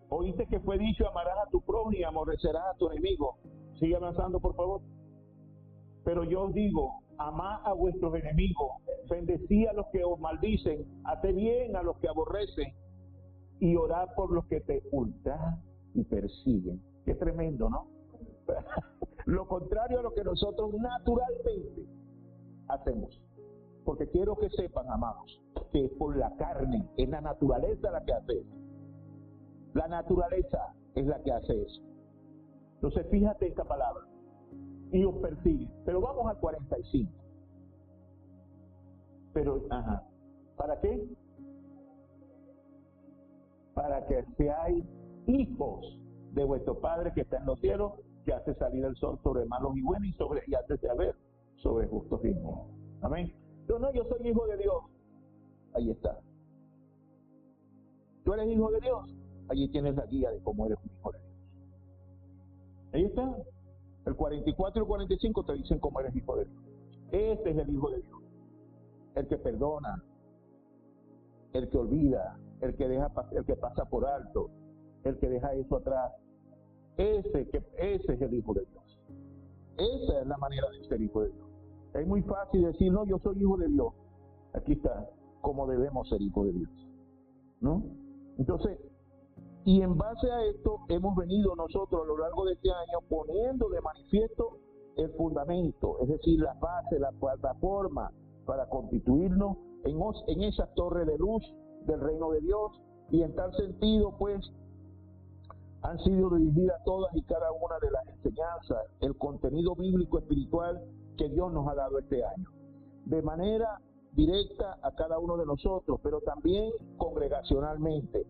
[SPEAKER 1] oíste que fue dicho, amarás a tu prójimo y aborrecerás a tu enemigo. Sigue avanzando, por favor. Pero yo os digo, amad a vuestros enemigos, bendecid a los que os maldicen, haced bien a los que aborrecen y orad por los que te ultrajan y persiguen. Qué tremendo, ¿no? Lo contrario a lo que nosotros naturalmente hacemos. Porque quiero que sepan, amados, que es por la carne, es la naturaleza la que hace eso. La naturaleza es la que hace eso. Entonces, fíjate esta palabra. Y os persiguen. Pero vamos al 45. Pero, ¿para qué? Para que seáis hijos de vuestro Padre que está en los cielos, que hace salir el sol sobre malos y buenos y hace saber sobre justos y injustos. Amén. No, yo soy hijo de Dios. Ahí está. ¿Tú eres hijo de Dios? Allí tienes la guía de cómo eres un hijo de Dios. Ahí está. El 44 y el 45 te dicen cómo eres hijo de Dios. Este es el hijo de Dios. El que perdona, el que olvida, el que pasa por alto, el que deja eso atrás. Ese es el hijo de Dios. Esa es la manera de ser hijo de Dios. Es muy fácil decir, no, yo soy hijo de Dios. Aquí está cómo debemos ser hijos de Dios. ¿no? Entonces, y en base a esto hemos venido nosotros a lo largo de este año poniendo de manifiesto el fundamento, es decir, la base, la plataforma para constituirnos en esa torre de luz del reino de Dios, y en tal sentido, pues, han sido dirigidas todas y cada una de las enseñanzas, el contenido bíblico espiritual que Dios nos ha dado este año, de manera directa a cada uno de nosotros, pero también congregacionalmente.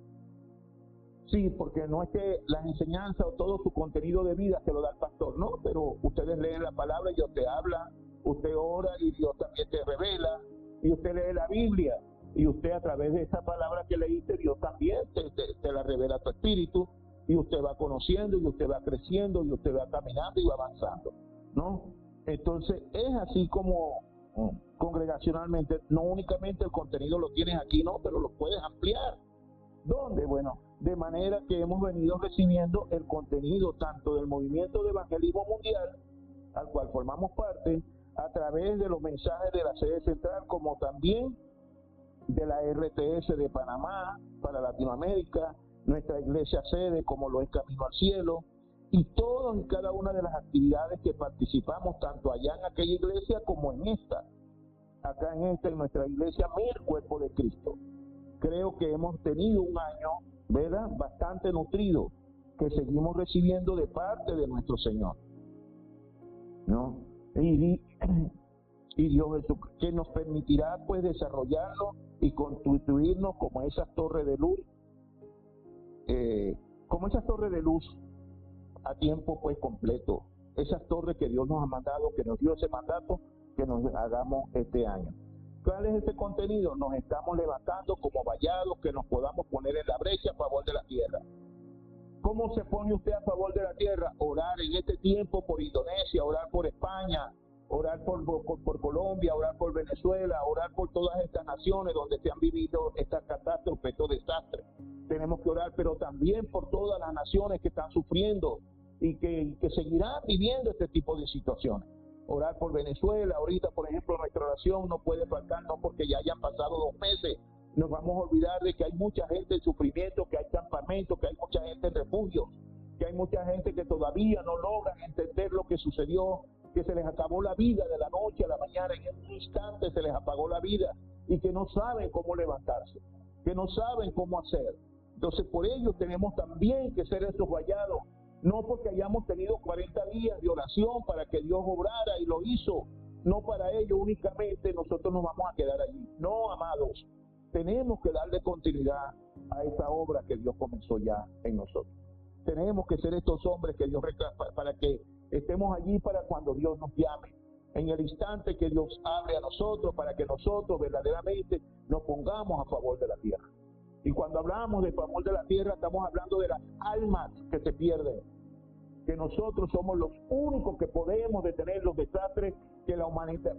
[SPEAKER 1] Sí, porque no es que las enseñanzas o todo su contenido de vida se lo da el pastor, no, pero ustedes leen la palabra y Dios te habla, usted ora y Dios también te revela, y usted lee la Biblia, y usted a través de esa palabra que leíste, Dios también te la revela a tu espíritu, y usted va conociendo, y usted va creciendo, y usted va caminando y va avanzando, ¿no? Entonces es así como congregacionalmente, no únicamente el contenido lo tienes aquí, no, pero lo puedes ampliar. ¿Dónde? Bueno, de manera que hemos venido recibiendo el contenido tanto del movimiento de evangelismo mundial, al cual formamos parte, a través de los mensajes de la sede central, como también de la RTS de Panamá para Latinoamérica, nuestra iglesia sede, como lo es Camino al Cielo, y todas y cada una de las actividades que participamos, tanto allá en aquella iglesia como en esta. Acá en nuestra iglesia, el cuerpo de Cristo. Creo que hemos tenido un año, ¿verdad?, bastante nutrido, que seguimos recibiendo de parte de nuestro Señor, ¿no? Y Dios Jesús, que nos permitirá, pues, desarrollarlo y constituirnos como esas torres de luz, a tiempo, pues, completo. Esas torres que Dios nos ha mandado, que nos dio ese mandato, que nos hagamos este año. ¿Cuál es ese contenido? Nos estamos levantando como vallados, que nos podamos poner en la brecha a favor de la tierra. ¿Cómo se pone usted a favor de la tierra? Orar en este tiempo por Indonesia, orar por España, orar por Colombia, orar por Venezuela, orar por todas estas naciones donde se han vivido estas catástrofes, estos desastres. Tenemos que orar, pero también por todas las naciones que están sufriendo y que seguirán viviendo este tipo de situaciones. Orar por Venezuela. Ahorita, por ejemplo, nuestra oración no puede faltar, no porque ya hayan pasado 2 meses. Nos vamos a olvidar de que hay mucha gente en sufrimiento, que hay campamentos, que hay mucha gente en refugio, que hay mucha gente que todavía no logran entender lo que sucedió, que se les acabó la vida de la noche a la mañana, en un instante se les apagó la vida, y que no saben cómo levantarse, que no saben cómo hacer. Entonces, por ello tenemos también que ser esos vallados, no porque hayamos tenido 40 días de oración para que Dios obrara y lo hizo, no para ello únicamente nosotros nos vamos a quedar allí. No, amados, tenemos que darle continuidad a esa obra que Dios comenzó ya en nosotros. Tenemos que ser estos hombres que Dios para que estemos allí para cuando Dios nos llame, en el instante que Dios hable a nosotros, para que nosotros verdaderamente nos pongamos a favor de la tierra. Y cuando hablamos de favor de la tierra, estamos hablando de las almas que se pierden, que nosotros somos los únicos que podemos detener los desastres de la humanidad,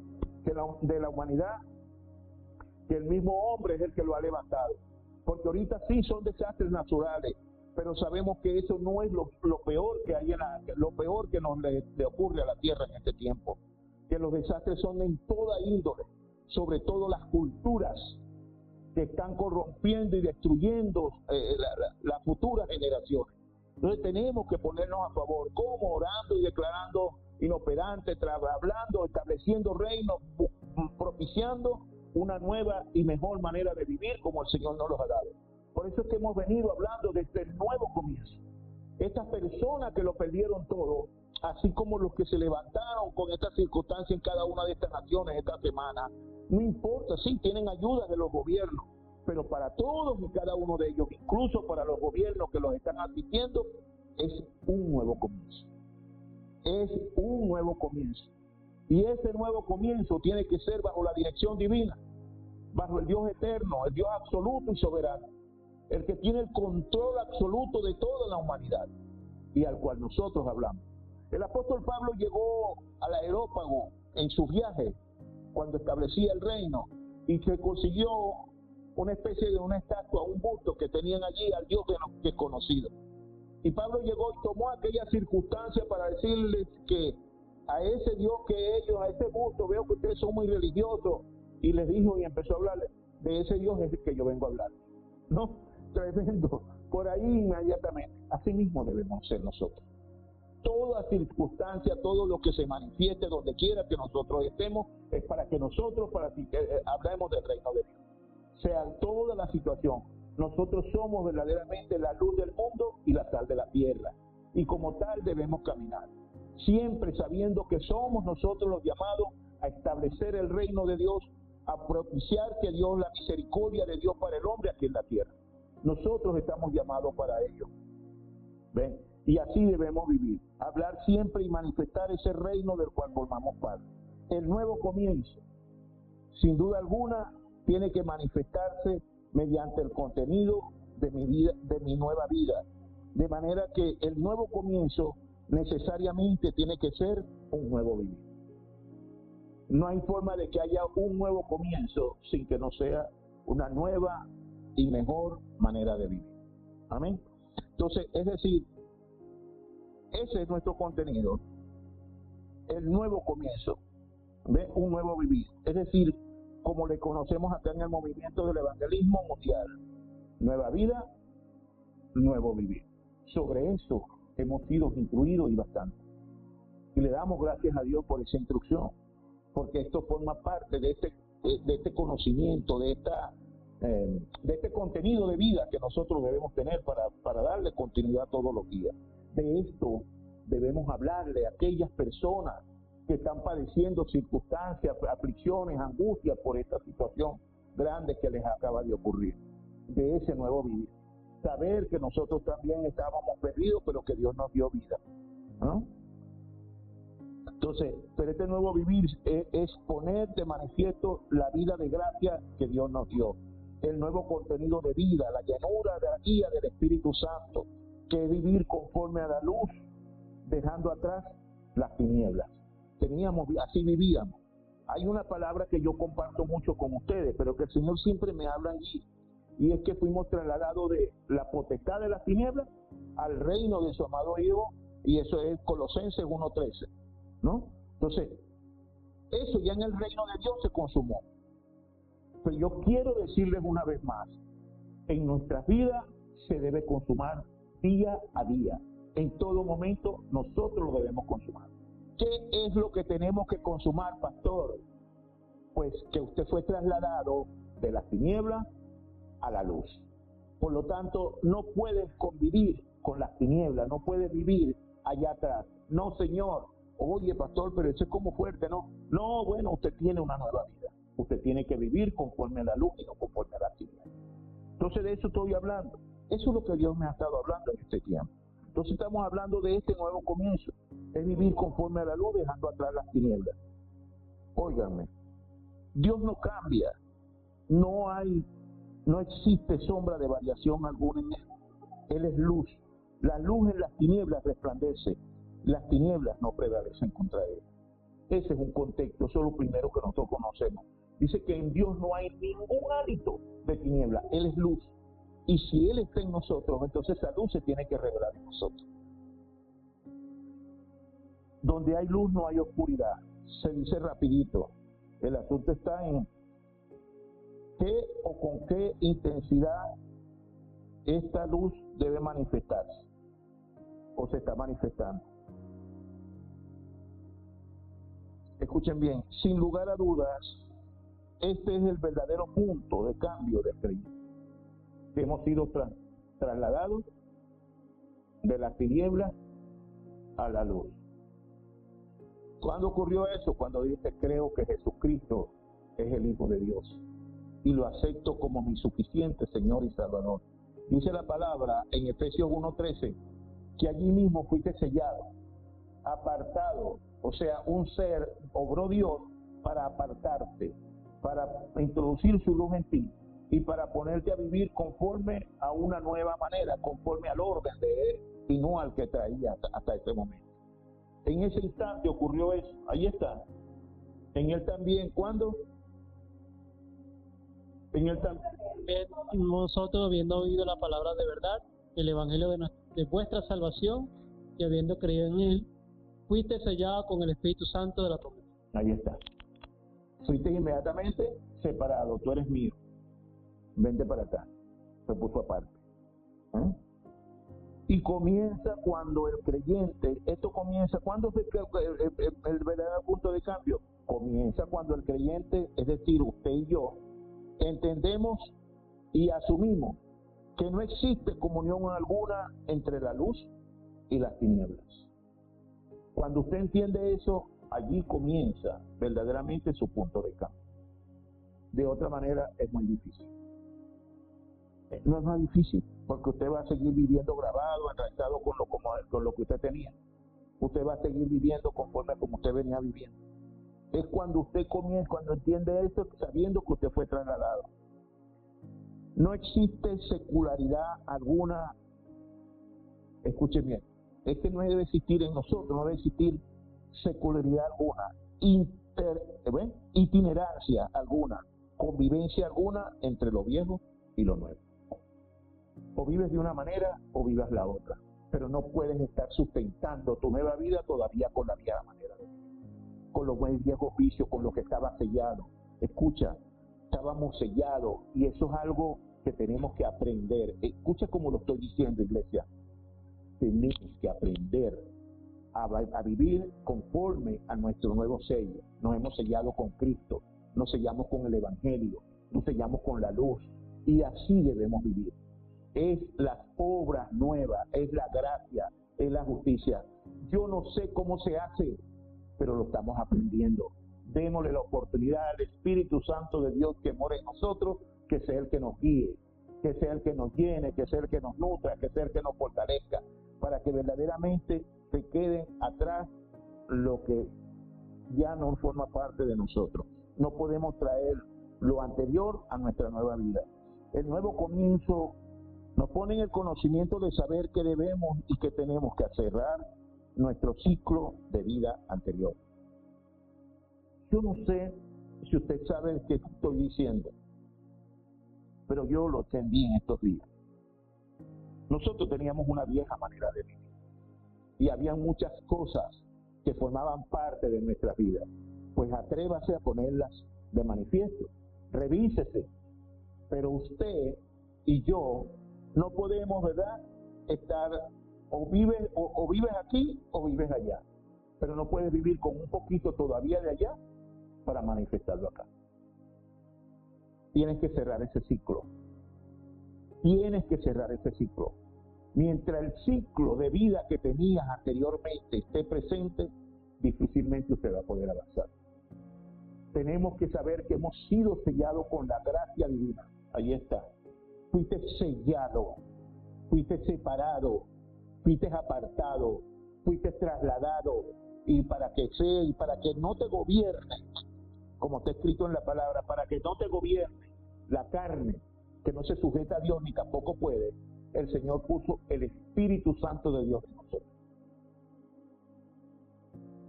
[SPEAKER 1] que el mismo hombre es el que lo ha levantado. Porque ahorita sí son desastres naturales, pero sabemos que eso no es lo peor que hay lo peor que nos le ocurre a la tierra en este tiempo. Que los desastres son en toda índole, sobre todo las culturas que están corrompiendo y destruyendo las futuras generaciones. Entonces tenemos que ponernos a favor, como orando y declarando inoperante, hablando, estableciendo reinos, propiciando una nueva y mejor manera de vivir como el Señor nos los ha dado. Por eso es que hemos venido hablando de este nuevo comienzo. Estas personas que lo perdieron todo, así como los que se levantaron con esta circunstancia en cada una de estas naciones esta semana, no importa, sí, tienen ayuda de los gobiernos, pero para todos y cada uno de ellos, incluso para los gobiernos que los están asistiendo, es un nuevo comienzo. Es un nuevo comienzo. Y ese nuevo comienzo tiene que ser bajo la dirección divina, bajo el Dios eterno, el Dios absoluto y soberano, el que tiene el control absoluto de toda la humanidad y al cual nosotros hablamos. El apóstol Pablo llegó al Areópago en su viaje cuando establecía el reino y se consiguió una especie de una estatua, un busto que tenían allí al Dios desconocido. Y Pablo llegó y tomó aquella circunstancia para decirles que a ese Dios que ellos, a ese busto, veo que ustedes son muy religiosos, y les dijo y empezó a hablarles, de ese Dios es el que yo vengo a hablar. ¿no? Tremendo. Por ahí inmediatamente. Así mismo debemos ser nosotros. Toda circunstancia, todo lo que se manifieste donde quiera que nosotros estemos, es para que nosotros, hablemos del reino de Dios. Sea toda la situación, nosotros somos verdaderamente la luz del mundo y la sal de la tierra. Y como tal debemos caminar. Siempre sabiendo que somos nosotros los llamados a establecer el reino de Dios, a propiciar que Dios, la misericordia de Dios para el hombre aquí en la tierra. Nosotros estamos llamados para ello. ¿Ven? Y así debemos vivir, hablar siempre y manifestar ese reino del cual formamos parte. El nuevo comienzo, sin duda alguna, tiene que manifestarse mediante el contenido de mi vida, de mi nueva vida. De manera que el nuevo comienzo necesariamente tiene que ser un nuevo vivir. No hay forma de que haya un nuevo comienzo sin que no sea una nueva y mejor manera de vivir. Amén. Entonces, es decir, ese es nuestro contenido, el nuevo comienzo, ¿ve? Un nuevo vivir. Es decir, como le conocemos acá en el movimiento del evangelismo mundial, nueva vida, nuevo vivir. Sobre eso hemos sido instruidos y bastante. Y le damos gracias a Dios por esa instrucción, porque esto forma parte de este conocimiento, de este contenido de vida que nosotros debemos tener para darle continuidad todos los días. De esto debemos hablarle a aquellas personas que están padeciendo circunstancias, aflicciones, angustias por esta situación grande que les acaba de ocurrir. De ese nuevo vivir. Saber que nosotros también estábamos perdidos, pero que Dios nos dio vida, ¿no? Entonces, pero este nuevo vivir es poner de manifiesto la vida de gracia que Dios nos dio. El nuevo contenido de vida, la llenura de la guía del Espíritu Santo, que es vivir conforme a la luz, dejando atrás las tinieblas. Así vivíamos. Hay una palabra que yo comparto mucho con ustedes, pero que el Señor siempre me habla allí, y es que fuimos trasladados de la potestad de las tinieblas al reino de su amado Hijo, y eso es Colosenses 1:13, ¿no? Entonces, eso ya en el reino de Dios se consumó. Pero yo quiero decirles una vez más, en nuestras vidas se debe consumar día a día. En todo momento nosotros lo debemos consumar. ¿Qué es lo que tenemos que consumar, pastor? Pues que usted fue trasladado de las tinieblas a la luz. Por lo tanto, no puedes convivir con las tinieblas, no puedes vivir allá atrás. No, señor. Oye, pastor, pero eso es como fuerte, ¿no? No, bueno, usted tiene una nueva vida. Usted tiene que vivir conforme a la luz y no conforme a las tinieblas. Entonces, de eso estoy hablando. Eso es lo que Dios me ha estado hablando en este tiempo. Entonces estamos hablando de este nuevo comienzo. Es vivir conforme a la luz, dejando atrás las tinieblas. Óiganme, Dios no cambia. No existe sombra de variación alguna en Él. Él es luz. La luz en las tinieblas resplandece. Las tinieblas no prevalecen contra Él. Ese es un contexto, eso es lo primero que nosotros conocemos. Dice que en Dios no hay ningún hálito de tiniebla. Él es luz. Y si Él está en nosotros, entonces esa luz se tiene que revelar en nosotros. Donde hay luz no hay oscuridad. Se dice rapidito. El asunto está en qué o con qué intensidad esta luz debe manifestarse. O se está manifestando. Escuchen bien, sin lugar a dudas, este es el verdadero punto de cambio de Cristo. Hemos sido trasladados de las tinieblas a la luz. ¿Cuándo ocurrió eso? Cuando dije, creo que Jesucristo es el Hijo de Dios y lo acepto como mi suficiente Señor y Salvador. Dice la palabra en Efesios 1:13 que allí mismo fuiste sellado, apartado, o sea, un ser, obró Dios para apartarte, para introducir su luz en ti y para ponerte a vivir conforme a una nueva manera, conforme al orden de Él y no al que traía hasta ese momento. En ese instante ocurrió eso, ahí está. En Él también, ¿cuándo? En Él también.
[SPEAKER 3] Nosotros, habiendo oído la palabra de verdad, el evangelio de vuestra salvación, y habiendo creído en Él, fuiste sellado con el Espíritu Santo de la promesa.
[SPEAKER 1] Ahí está. Fuiste inmediatamente separado, tú eres mío. Vente para acá. se puso aparte. ¿Eh? Y comienza cuando el creyente, esto comienza, ¿cuándo es el verdadero punto de cambio? Comienza cuando el creyente, es decir, usted y yo, entendemos y asumimos que no existe comunión alguna entre la luz y las tinieblas. Cuando usted entiende eso, allí comienza verdaderamente su punto de cambio. De otra manera es muy difícil. No es más difícil, porque usted va a seguir viviendo grabado, enraizado con lo que usted tenía. Usted va a seguir viviendo conforme a como usted venía viviendo. Es cuando usted comienza, cuando entiende esto, sabiendo que usted fue trasladado. No existe secularidad alguna. Escuchen bien, es que no debe existir en nosotros, no debe existir secularidad alguna, itinerancia alguna, convivencia alguna entre lo viejo y lo nuevo. O vives de una manera o vivas la otra, pero no puedes estar sustentando tu nueva vida todavía con la vieja manera de vivir, con los viejos vicios, con lo que estaba sellado. Escucha, estábamos sellados y eso es algo que tenemos que aprender. Escucha como lo estoy diciendo, iglesia. Tenemos que aprender a vivir conforme a nuestro nuevo sello. Nos hemos sellado con Cristo, nos sellamos con el Evangelio, nos sellamos con la luz y así debemos vivir. Es las obras nuevas, es la gracia, es la justicia. Yo no sé cómo se hace, pero lo estamos aprendiendo. Démosle la oportunidad al Espíritu Santo de Dios que mora en nosotros, que sea el que nos guíe, que sea el que nos llene, que sea el que nos nutra, que sea el que nos fortalezca, para que verdaderamente se quede atrás lo que ya no forma parte de nosotros. No podemos traer lo anterior a nuestra nueva vida. El nuevo comienzo nos pone en el conocimiento de saber que debemos y que tenemos que cerrar nuestro ciclo de vida anterior. Yo no sé si usted sabe qué estoy diciendo, pero yo lo entendí en estos días. Nosotros teníamos una vieja manera de vivir y había muchas cosas que formaban parte de nuestra vida. Pues atrévase a ponerlas de manifiesto, revísese. Pero usted y yo no podemos, ¿verdad?, estar o vives aquí o vives allá. Pero no puedes vivir con un poquito todavía de allá para manifestarlo acá. Tienes que cerrar ese ciclo. Tienes que cerrar ese ciclo. Mientras el ciclo de vida que tenías anteriormente esté presente, difícilmente usted va a poder avanzar. Tenemos que saber que hemos sido sellados con la gracia divina. Ahí está. Fuiste sellado, fuiste separado, fuiste apartado, fuiste trasladado, y para que no te gobierne, como está escrito en la palabra, para que no te gobierne la carne, que no se sujeta a Dios ni tampoco puede, el Señor puso el Espíritu Santo de Dios en nosotros,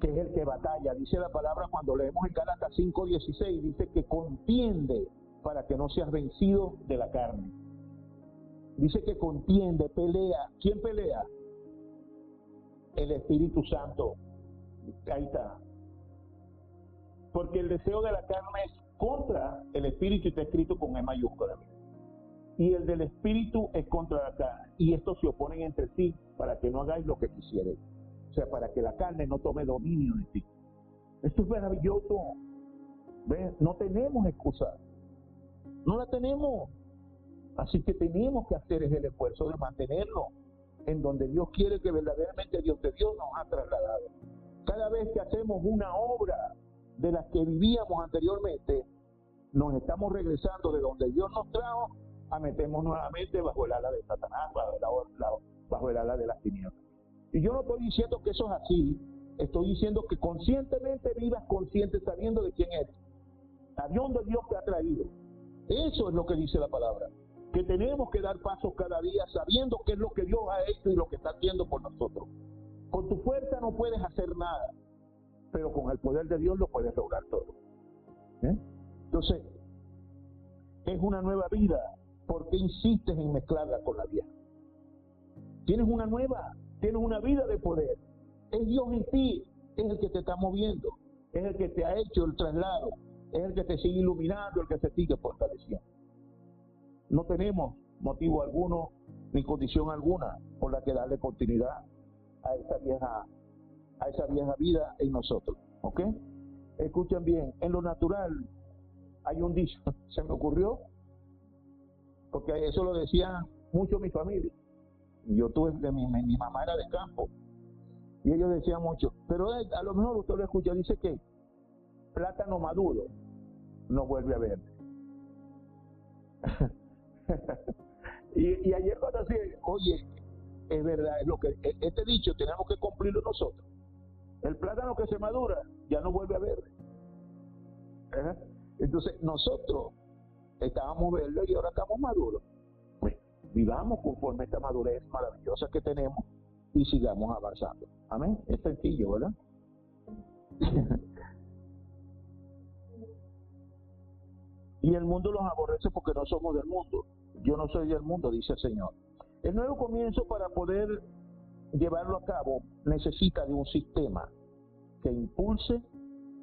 [SPEAKER 1] que es el que batalla. Dice la palabra cuando leemos en Gálatas 5:16, dice que contiende para que no seas vencido de la carne. Dice que contiende, pelea. ¿Quién pelea? El Espíritu Santo. Ahí está. Porque el deseo de la carne es contra el Espíritu y está escrito con E mayúscula. Y el del Espíritu es contra la carne. Y estos se oponen entre sí para que no hagáis lo que quisierais. O sea, para que la carne no tome dominio de ti. Esto es maravilloso. ¿Ves? No tenemos excusa. No la tenemos. Así que tenemos que hacer el esfuerzo de mantenerlo en donde Dios quiere, que verdaderamente Dios de Dios nos ha trasladado. Cada vez que hacemos una obra de las que vivíamos anteriormente, nos estamos regresando de donde Dios nos trajo a meternos nuevamente bajo el ala de Satanás, bajo el ala de las tinieblas. Y yo no estoy diciendo que eso es así, estoy diciendo que conscientemente vivas consciente sabiendo de quién eres, a dónde Dios te ha traído. Eso es lo que dice la palabra, que tenemos que dar pasos cada día sabiendo qué es lo que Dios ha hecho y lo que está haciendo por nosotros. Con tu fuerza no puedes hacer nada, pero con el poder de Dios lo puedes lograr todo. Entonces, es una nueva vida. ¿Por qué insistes en mezclarla con la vieja? Tienes una nueva, tienes una vida de poder. Es Dios en ti, es el que te está moviendo, es el que te ha hecho el traslado, es el que te sigue iluminando, el que te sigue fortaleciendo. No tenemos motivo alguno ni condición alguna por la que darle continuidad a esa vieja vida en nosotros. ¿Ok? Escuchen bien, en lo natural hay un dicho, se me ocurrió, porque eso lo decían mucho mi familia. Yo tuve, mi mamá era de campo, y ellos decían mucho, pero a lo mejor usted lo escucha, dice que plátano maduro no vuelve a verde. y ayer cuando decía, oye, es verdad, es lo que este dicho tenemos que cumplirlo nosotros. El plátano que se madura ya no vuelve a verde. Entonces nosotros estábamos verdes y ahora estamos maduros. Pues vivamos conforme esta madurez maravillosa que tenemos y sigamos avanzando. Amén. Es sencillo, ¿verdad? Y el mundo los aborrece porque no somos del mundo. Yo no soy del mundo, dice el Señor. El nuevo comienzo, para poder llevarlo a cabo, necesita de un sistema que impulse,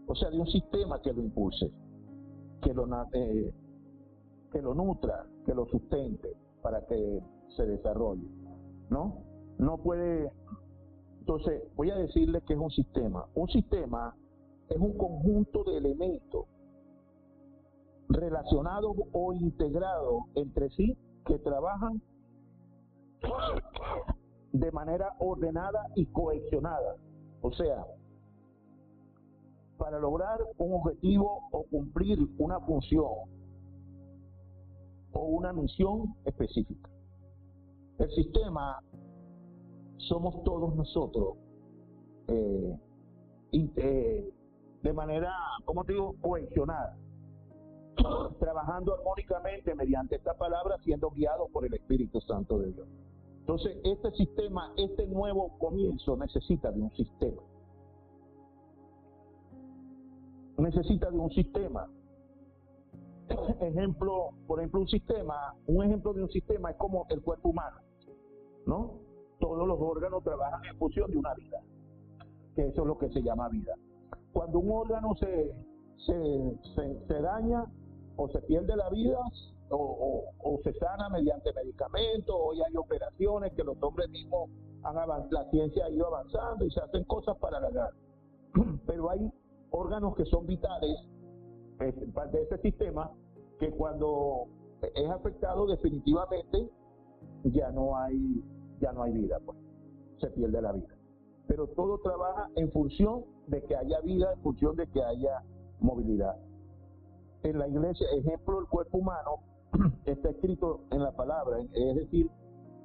[SPEAKER 1] o sea, de un sistema que lo impulse, que lo nutra, que lo sustente para que se desarrolle, ¿no? No puede. Entonces, voy a decirles que es un sistema. Un sistema es un conjunto de elementos relacionados o integrados entre sí que trabajan de manera ordenada y cohesionada. O sea, para lograr un objetivo o cumplir una función o una misión específica. El sistema somos todos nosotros, de manera, ¿cómo te digo?, cohesionada, trabajando armónicamente mediante esta palabra, siendo guiados por el Espíritu Santo de Dios. Entonces, este sistema, este nuevo comienzo necesita de un sistema. Necesita de un sistema. Por ejemplo, un ejemplo de un sistema es como el cuerpo humano, ¿no? Todos los órganos trabajan en función de una vida, que eso es lo que se llama vida. Cuando un órgano se daña o se pierde la vida o se sana mediante medicamentos, hoy hay operaciones que los hombres mismos la ciencia ha ido avanzando y se hacen cosas para alargar. Pero hay órganos que son vitales de ese sistema, que cuando es afectado definitivamente ya no hay vida, pues se pierde la vida. Pero todo trabaja en función de que haya vida, en función de que haya movilidad. En la iglesia, ejemplo, el cuerpo humano está escrito en la palabra, es decir,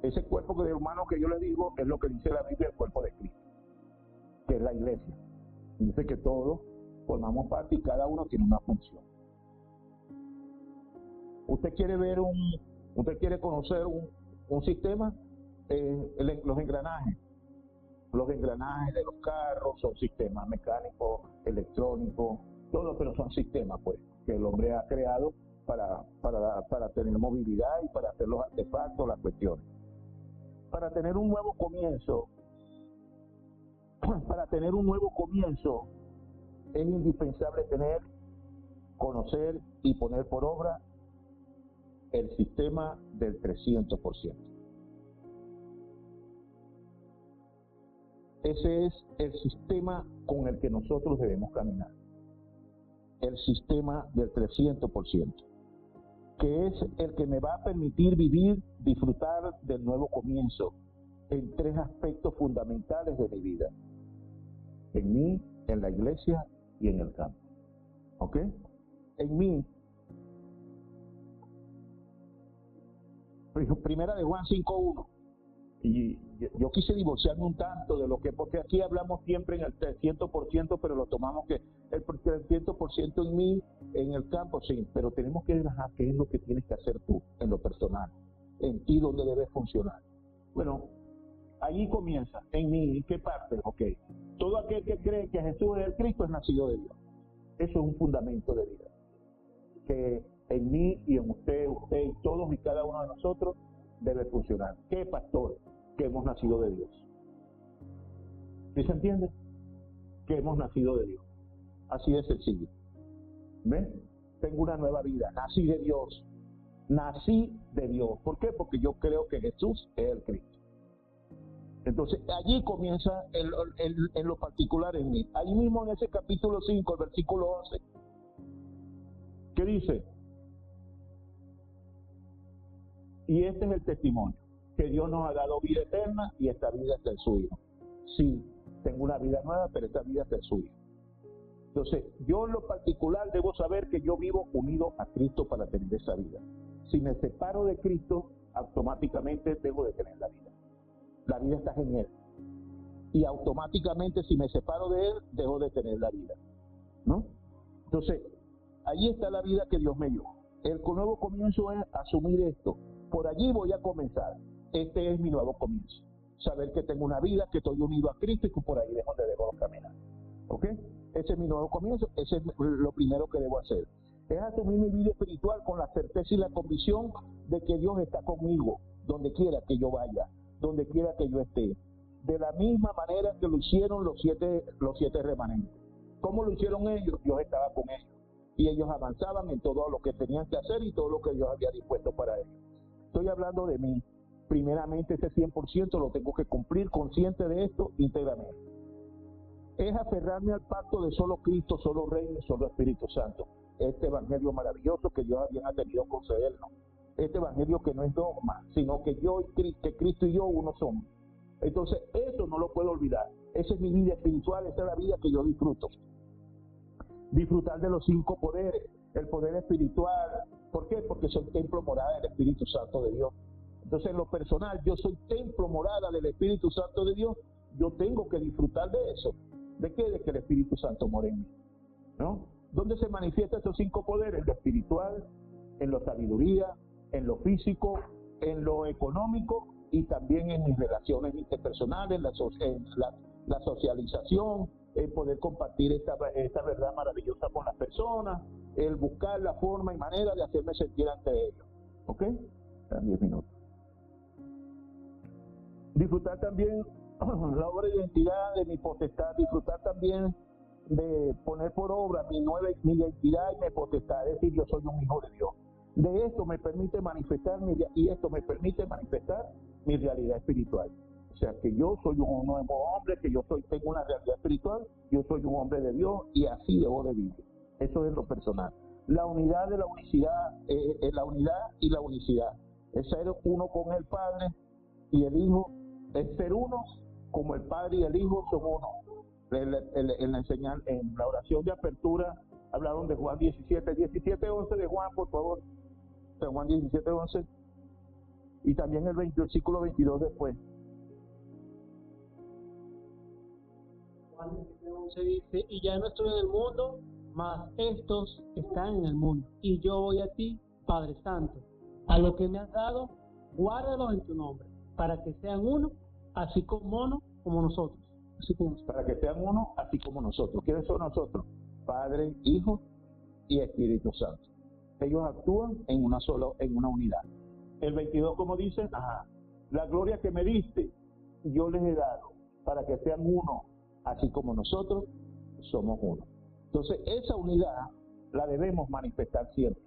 [SPEAKER 1] ese cuerpo humano que yo le digo es lo que dice la Biblia, el cuerpo de Cristo, que es la iglesia. Dice que todos formamos parte y cada uno tiene una función. Usted quiere conocer un sistema, los engranajes de los carros son sistemas mecánicos, electrónicos, todo, pero son sistemas, pues, que el hombre ha creado para tener movilidad y para hacer los artefactos, las cuestiones. Para tener un nuevo comienzo, es indispensable conocer y poner por obra el sistema del 300%. Ese es el sistema con el que nosotros debemos caminar. El sistema del 300%, que es el que me va a permitir disfrutar del nuevo comienzo en 3 aspectos fundamentales de mi vida: en mí, en la iglesia y en el campo. ¿Ok? En mí, primera de Juan 5:1. Y yo quise divorciarme un tanto de lo que, porque aquí hablamos siempre en el 300%, pero lo tomamos que el 300% en mí, en el campo, sí, pero tenemos que ver qué es lo que tienes que hacer tú, en lo personal, en ti donde debes funcionar. Bueno, allí comienza, en mí, ¿en qué parte? Ok, todo aquel que cree que Jesús es el Cristo es nacido de Dios. Eso es un fundamento de vida, que en mí y en usted y todos y cada uno de nosotros debe funcionar. ¿Qué, pastor? Que hemos nacido de Dios. ¿Sí se entiende? Que hemos nacido de Dios. Así de sencillo. ¿Ven? Tengo una nueva vida, nací de Dios. nací de Dios. ¿Por qué? Porque yo creo que Jesús es el Cristo. Entonces, allí comienza en lo particular en mí. Ahí mismo en ese capítulo 5, el versículo 11, ¿qué dice? Y este es el testimonio, que Dios nos ha dado vida eterna y esta vida está en su Hijo. Sí, tengo una vida nueva, pero esta vida está en su Hijo. Entonces, yo en lo particular debo saber que yo vivo unido a Cristo para tener esa vida. Si me separo de Cristo, automáticamente dejo de tener la vida. La vida está en Él. Y automáticamente, si me separo de Él, dejo de tener la vida, ¿no? Entonces, ahí está la vida que Dios me dio. El nuevo comienzo es asumir esto. Por allí voy a comenzar. Este es mi nuevo comienzo. Saber que tengo una vida, que estoy unido a Cristo y que por ahí es donde debo caminar. ¿Ok? Ese es mi nuevo comienzo. Ese es lo primero que debo hacer. Es asumir mi vida espiritual con la certeza y la convicción de que Dios está conmigo, donde quiera que yo vaya, donde quiera que yo esté. De la misma manera que lo hicieron los siete remanentes. ¿Cómo lo hicieron ellos? Dios estaba con ellos. Y ellos avanzaban en todo lo que tenían que hacer y todo lo que Dios había dispuesto para ellos. Estoy hablando de mí. Primeramente, ese 100% lo tengo que cumplir, consciente de esto, íntegramente. Es aferrarme al pacto de solo Cristo, solo Reino y solo Espíritu Santo. Este evangelio maravilloso que Dios había tenido concedernos. Este evangelio que no es dogma, sino que que Cristo y yo uno somos. Entonces, eso no lo puedo olvidar. Esa es mi vida espiritual, esa es la vida que yo disfruto. Disfrutar de los 5 poderes, el poder espiritual. ¿Por qué? Porque soy templo morada del Espíritu Santo de Dios. Entonces, en lo personal, yo soy templo morada del Espíritu Santo de Dios. Yo tengo que disfrutar de eso. ¿De qué? De que el Espíritu Santo more en mí, ¿no? ¿Dónde se manifiestan esos 5 poderes? En lo espiritual, en la sabiduría, en lo físico, en lo económico y también en mis relaciones interpersonales, en la socialización, el poder compartir esta verdad maravillosa con las personas, el buscar la forma y manera de hacerme sentir ante ellos. ¿Ok? Quedan 10 minutos. Disfrutar también la obra de identidad de mi potestad, disfrutar también de poner por obra mi identidad y mi potestad, es decir, yo soy un hijo de Dios. De esto me permite manifestar mi realidad espiritual. O sea, que yo soy un nuevo hombre, que tengo una realidad espiritual, yo soy un hombre de Dios y así debo de vivir. Eso es lo personal. La unidad de la unicidad, la unidad y la unicidad. Es ser uno con el Padre y el Hijo, es ser uno como el Padre y el Hijo son uno. En la oración de apertura hablaron de Juan 17:11 de Juan, por favor. De Juan 17:11 y también el versículo 22 después.
[SPEAKER 3] Juan 17:11 dice, y ya no estoy en el mundo, mas estos están en el mundo. Y yo voy a ti, Padre Santo, a lo que me has dado, guárdalos en tu nombre, para que sean uno, así como nosotros.
[SPEAKER 1] Para que sean uno, así como nosotros. ¿Quiénes son nosotros? Padre, Hijo y Espíritu Santo. Ellos actúan en una unidad. El 22, como dice, la gloria que me diste, yo les he dado, para que sean uno, así como nosotros somos uno. Entonces, esa unidad la debemos manifestar siempre.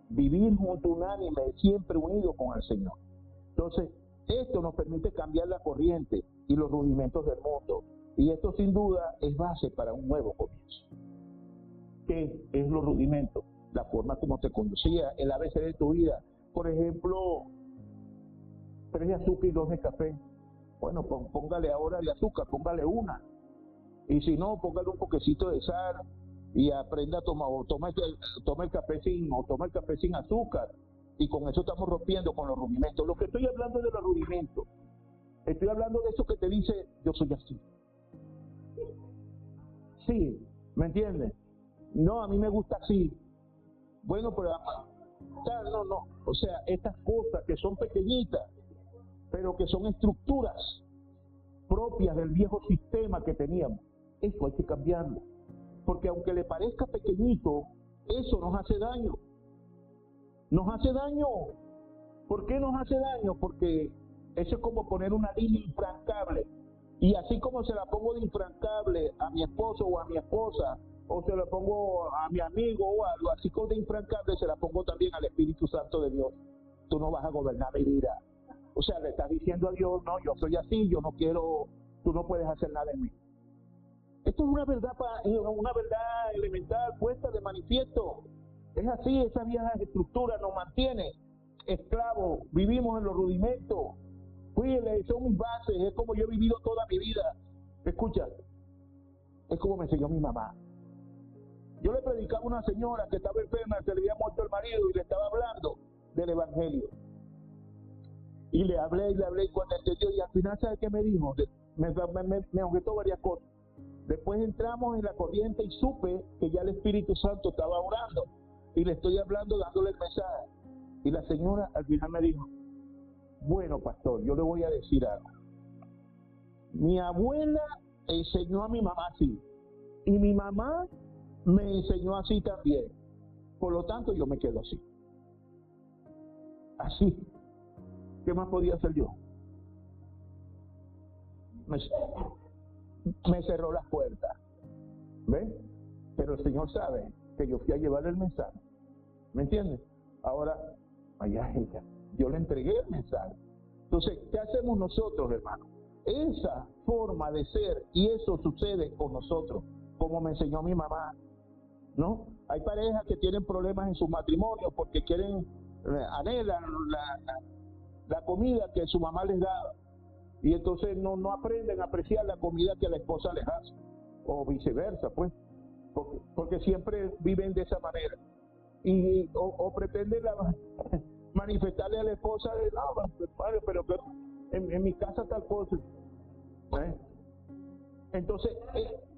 [SPEAKER 1] Vivir junto unánime, siempre unidos con el Señor. Entonces, esto nos permite cambiar la corriente y los rudimentos del mundo. Y esto sin duda es base para un nuevo comienzo. ¿Qué es los rudimentos? La forma como te conducía, el ABC de tu vida. Por ejemplo, 3 de azúcar y 2 de café. Bueno, póngale ahora de azúcar, póngale una. Y si no, póngale un poquecito de sal y aprenda a tomar, toma el café sin azúcar. Y con eso estamos rompiendo con los rudimentos. Lo que estoy hablando es de los rudimentos. Estoy hablando de eso que te dice, yo soy así. Sí, ¿me entiendes? No, a mí me gusta así. Bueno, pero no. O sea, estas cosas que son pequeñitas, pero que son estructuras propias del viejo sistema que teníamos, eso hay que cambiarlo. Porque aunque le parezca pequeñito, eso nos hace daño. Nos hace daño. ¿Por qué nos hace daño? Porque eso es como poner una línea infranqueable. Y así como se la pongo de infranqueable a mi esposo o a mi esposa, o se la pongo a mi amigo o algo, así como de infranqueable se la pongo también al Espíritu Santo de Dios. tú no vas a gobernar mi vida. O sea, le estás diciendo a Dios, no, yo soy así, yo no quiero, tú no puedes hacer nada en mí. Esto es una verdad elemental puesta de manifiesto. Es así, esa vieja estructura nos mantiene esclavos, vivimos en los rudimentos. Cuídenle, son mis bases, es como yo he vivido toda mi vida. Escucha, es como me enseñó mi mamá. Yo le predicaba a una señora que estaba enferma, se le había muerto el marido y le estaba hablando del evangelio. Y le hablé y cuando entendió, y al final, ¿sabe qué me dijo? Me objetó varias cosas. Después entramos en la corriente y supe que ya el Espíritu Santo estaba orando. Y le estoy hablando, dándole el mensaje. Y la señora al final me dijo, bueno, pastor, yo le voy a decir algo. Mi abuela enseñó a mi mamá así. Y mi mamá me enseñó así también. Por lo tanto, yo me quedo así. Así. ¿Qué más podía hacer yo? Me cerró las puertas. ¿Ves? Pero el Señor sabe que yo fui a llevar el mensaje. ¿Me entiendes? Ahora, allá ella. Yo le entregué el mensaje. Entonces, ¿qué hacemos nosotros, hermano? Esa forma de ser, y eso sucede con nosotros, como me enseñó mi mamá, ¿no? Hay parejas que tienen problemas en sus matrimonios porque anhelan la comida que su mamá les daba, y entonces no aprenden a apreciar la comida que la esposa les hace, o viceversa, pues, porque siempre viven de esa manera, o pretenden manifestarle a la esposa de, no, pero en mi casa tal cosa, ¿eh? Entonces,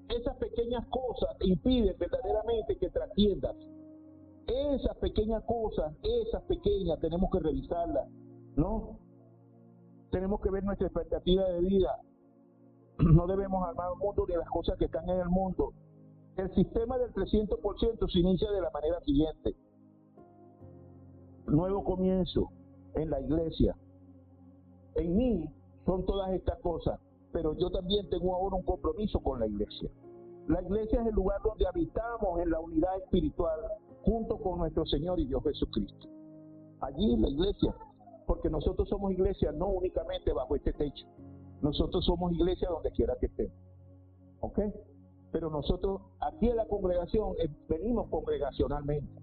[SPEAKER 1] esas pequeñas cosas impiden verdaderamente que trasciendas. Esas pequeñas cosas, tenemos que revisarlas, ¿no? Tenemos que ver nuestra expectativa de vida. No debemos armar un mundo de las cosas que están en el mundo. El sistema del 300% se inicia de la manera siguiente. Nuevo comienzo en la iglesia. En mí son todas estas cosas, pero yo también tengo ahora un compromiso con la iglesia. La iglesia es el lugar donde habitamos en la unidad espiritual junto con nuestro Señor y Dios Jesucristo. Allí la iglesia, porque nosotros somos iglesia no únicamente bajo este techo, nosotros somos iglesia donde quiera que estemos, ¿ok? Pero nosotros aquí en la congregación venimos congregacionalmente.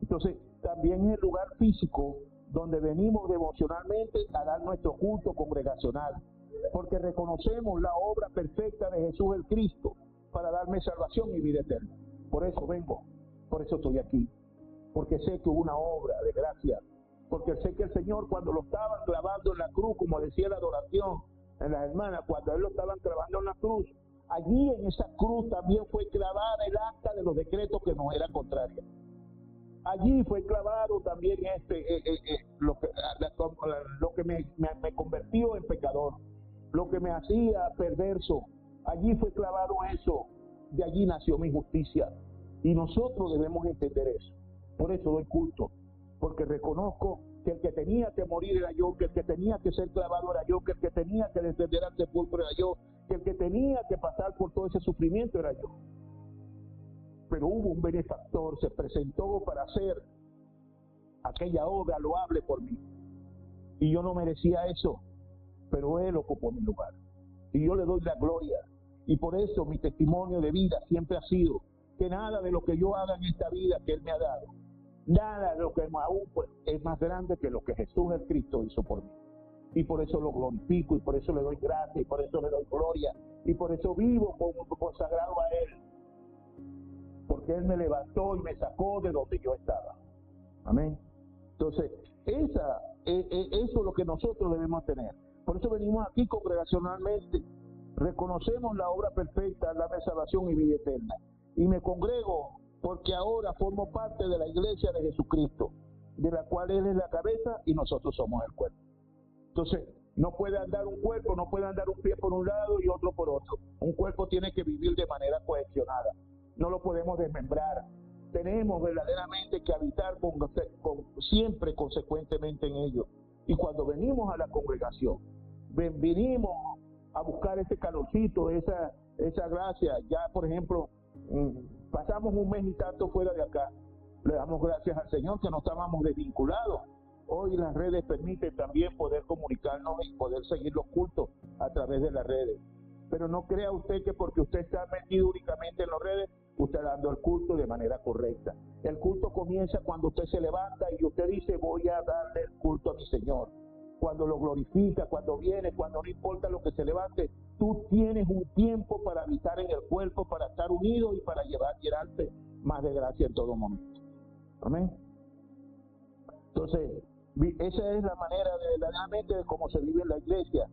[SPEAKER 1] Entonces también es el lugar físico donde venimos devocionalmente a dar nuestro culto congregacional, porque reconocemos la obra perfecta de Jesús el Cristo para darme salvación y vida eterna. Por eso vengo, por eso estoy aquí, porque sé que hubo una obra de gracia, porque sé que el Señor, cuando lo estaban clavando en la cruz, como decía la adoración en las hermanas, cuando Él lo estaban clavando en la cruz, allí en esa cruz también fue clavada el acta de los decretos que nos era contraria. Allí fue clavado también lo que me convirtió en pecador, lo que me hacía perverso. Allí fue clavado eso, de allí nació mi justicia. Y nosotros debemos entender eso. Por eso doy culto, porque reconozco que el que tenía que morir era yo, que el que tenía que ser clavado era yo, que el que tenía que descender al sepulcro era yo, que el que tenía que pasar por todo ese sufrimiento era yo. Pero hubo un benefactor, se presentó para hacer aquella obra loable por mí. Y yo no merecía eso, pero Él ocupó mi lugar. Y yo le doy la gloria. Y por eso mi testimonio de vida siempre ha sido que nada de lo que yo haga en esta vida que Él me ha dado, nada de lo que aún es más grande que lo que Jesús el Cristo hizo por mí. Y por eso lo glorifico, y por eso le doy gracia, y por eso le doy gloria, y por eso vivo consagrado a Él. Porque Él me levantó y me sacó de donde yo estaba. Amén. Entonces, eso es lo que nosotros debemos tener. Por eso venimos aquí congregacionalmente. Reconocemos la obra perfecta, la de salvación y vida eterna. Y me congrego porque ahora formo parte de la iglesia de Jesucristo, de la cual Él es la cabeza y nosotros somos el cuerpo. Entonces, no puede andar un cuerpo, no puede andar un pie por un lado y otro por otro. Un cuerpo tiene que vivir de manera cohesionada. No lo podemos desmembrar. Tenemos verdaderamente que habitar siempre consecuentemente en ello. Y cuando venimos a la congregación, venimos a buscar ese calorcito, esa gracia. Ya, por ejemplo, pasamos un mes y tanto fuera de acá. Le damos gracias al Señor que no estábamos desvinculados, Hoy las redes permiten también poder comunicarnos y poder seguir los cultos a través de las redes. Pero no crea usted que porque usted está metido únicamente en las redes, usted está dando el culto de manera correcta. El culto comienza cuando usted se levanta y usted dice, voy a darle el culto a mi Señor. Cuando lo glorifica, cuando viene, cuando no importa lo que se levante, tú tienes un tiempo para habitar en el cuerpo, para estar unido y para llenarte más de gracia en todo momento. Amén. Entonces, esa es la manera verdaderamente de cómo se vive en la iglesia.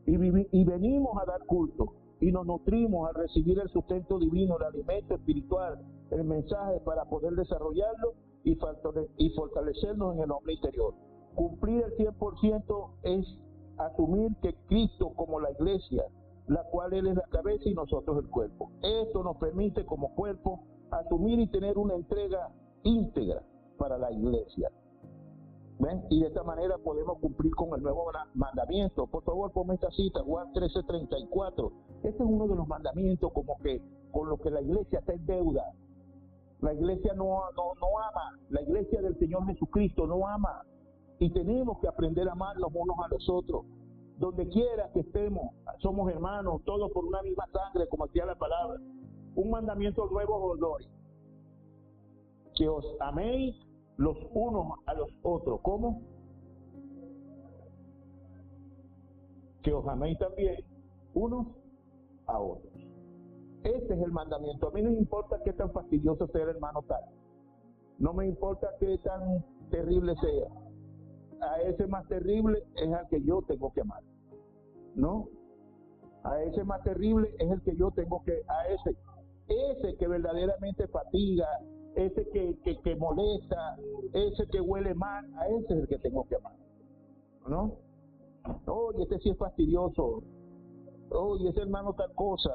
[SPEAKER 1] Y venimos a dar culto y nos nutrimos al recibir el sustento divino, el alimento espiritual, el mensaje para poder desarrollarlo y fortalecernos en el hombre interior. Cumplir el 100% es asumir que Cristo como la iglesia, la cual Él es la cabeza y nosotros el cuerpo. Esto nos permite como cuerpo asumir y tener una entrega íntegra para la iglesia. ¿Ven? Y de esta manera podemos cumplir con el nuevo mandamiento. Por favor, ponme esta cita, Juan 13:34. Este es uno de los mandamientos como que con los que la iglesia está en deuda. La iglesia no ama, la iglesia del Señor Jesucristo no ama. Y tenemos que aprender a amarnos unos a los otros. Donde quiera que estemos, somos hermanos, todos por una misma sangre, como decía la palabra. Un mandamiento nuevo os doy: que os améis los unos a los otros. ¿Cómo? Que os améis también unos a otros. Este es el mandamiento. A mí no me importa qué tan fastidioso sea el hermano tal. No me importa qué tan terrible sea. A ese más terrible es al que yo tengo que amar. ¿No? A ese más terrible es el que yo tengo que... Ese que verdaderamente fatiga, ese que molesta, ese que huele mal, a ese es el que tengo que amar. ¿No? Oye, este sí es fastidioso. Oye, ese hermano tal cosa.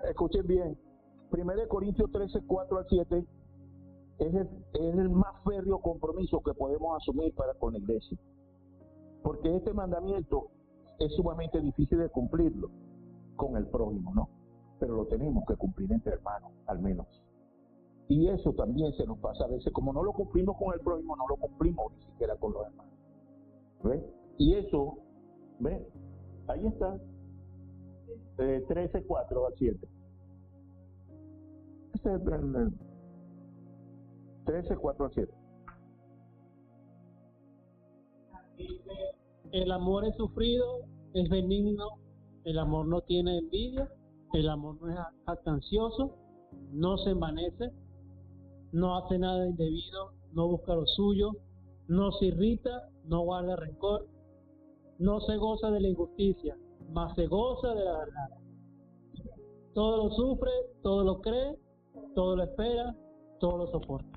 [SPEAKER 1] Escuchen bien. 1 Corintios 13:4-7 es el más férreo compromiso que podemos asumir para con la iglesia. Porque este mandamiento es sumamente difícil de cumplirlo con el prójimo, ¿no? Pero lo tenemos que cumplir entre hermanos, al menos. Y eso también se nos pasa a veces. Como no lo cumplimos con el prójimo, no lo cumplimos ni siquiera con los hermanos. ¿Ves? Y eso, ¿ves? Ahí está. 13:4-7. Este es el 13:4-7.
[SPEAKER 3] El amor es sufrido, es benigno, el amor no tiene envidia, el amor no es jactancioso, no se envanece, no hace nada indebido, no busca lo suyo, no se irrita, no guarda rencor, no se goza de la injusticia, mas se goza de la verdad. Todo lo sufre, todo lo cree, todo lo espera, todo lo soporta.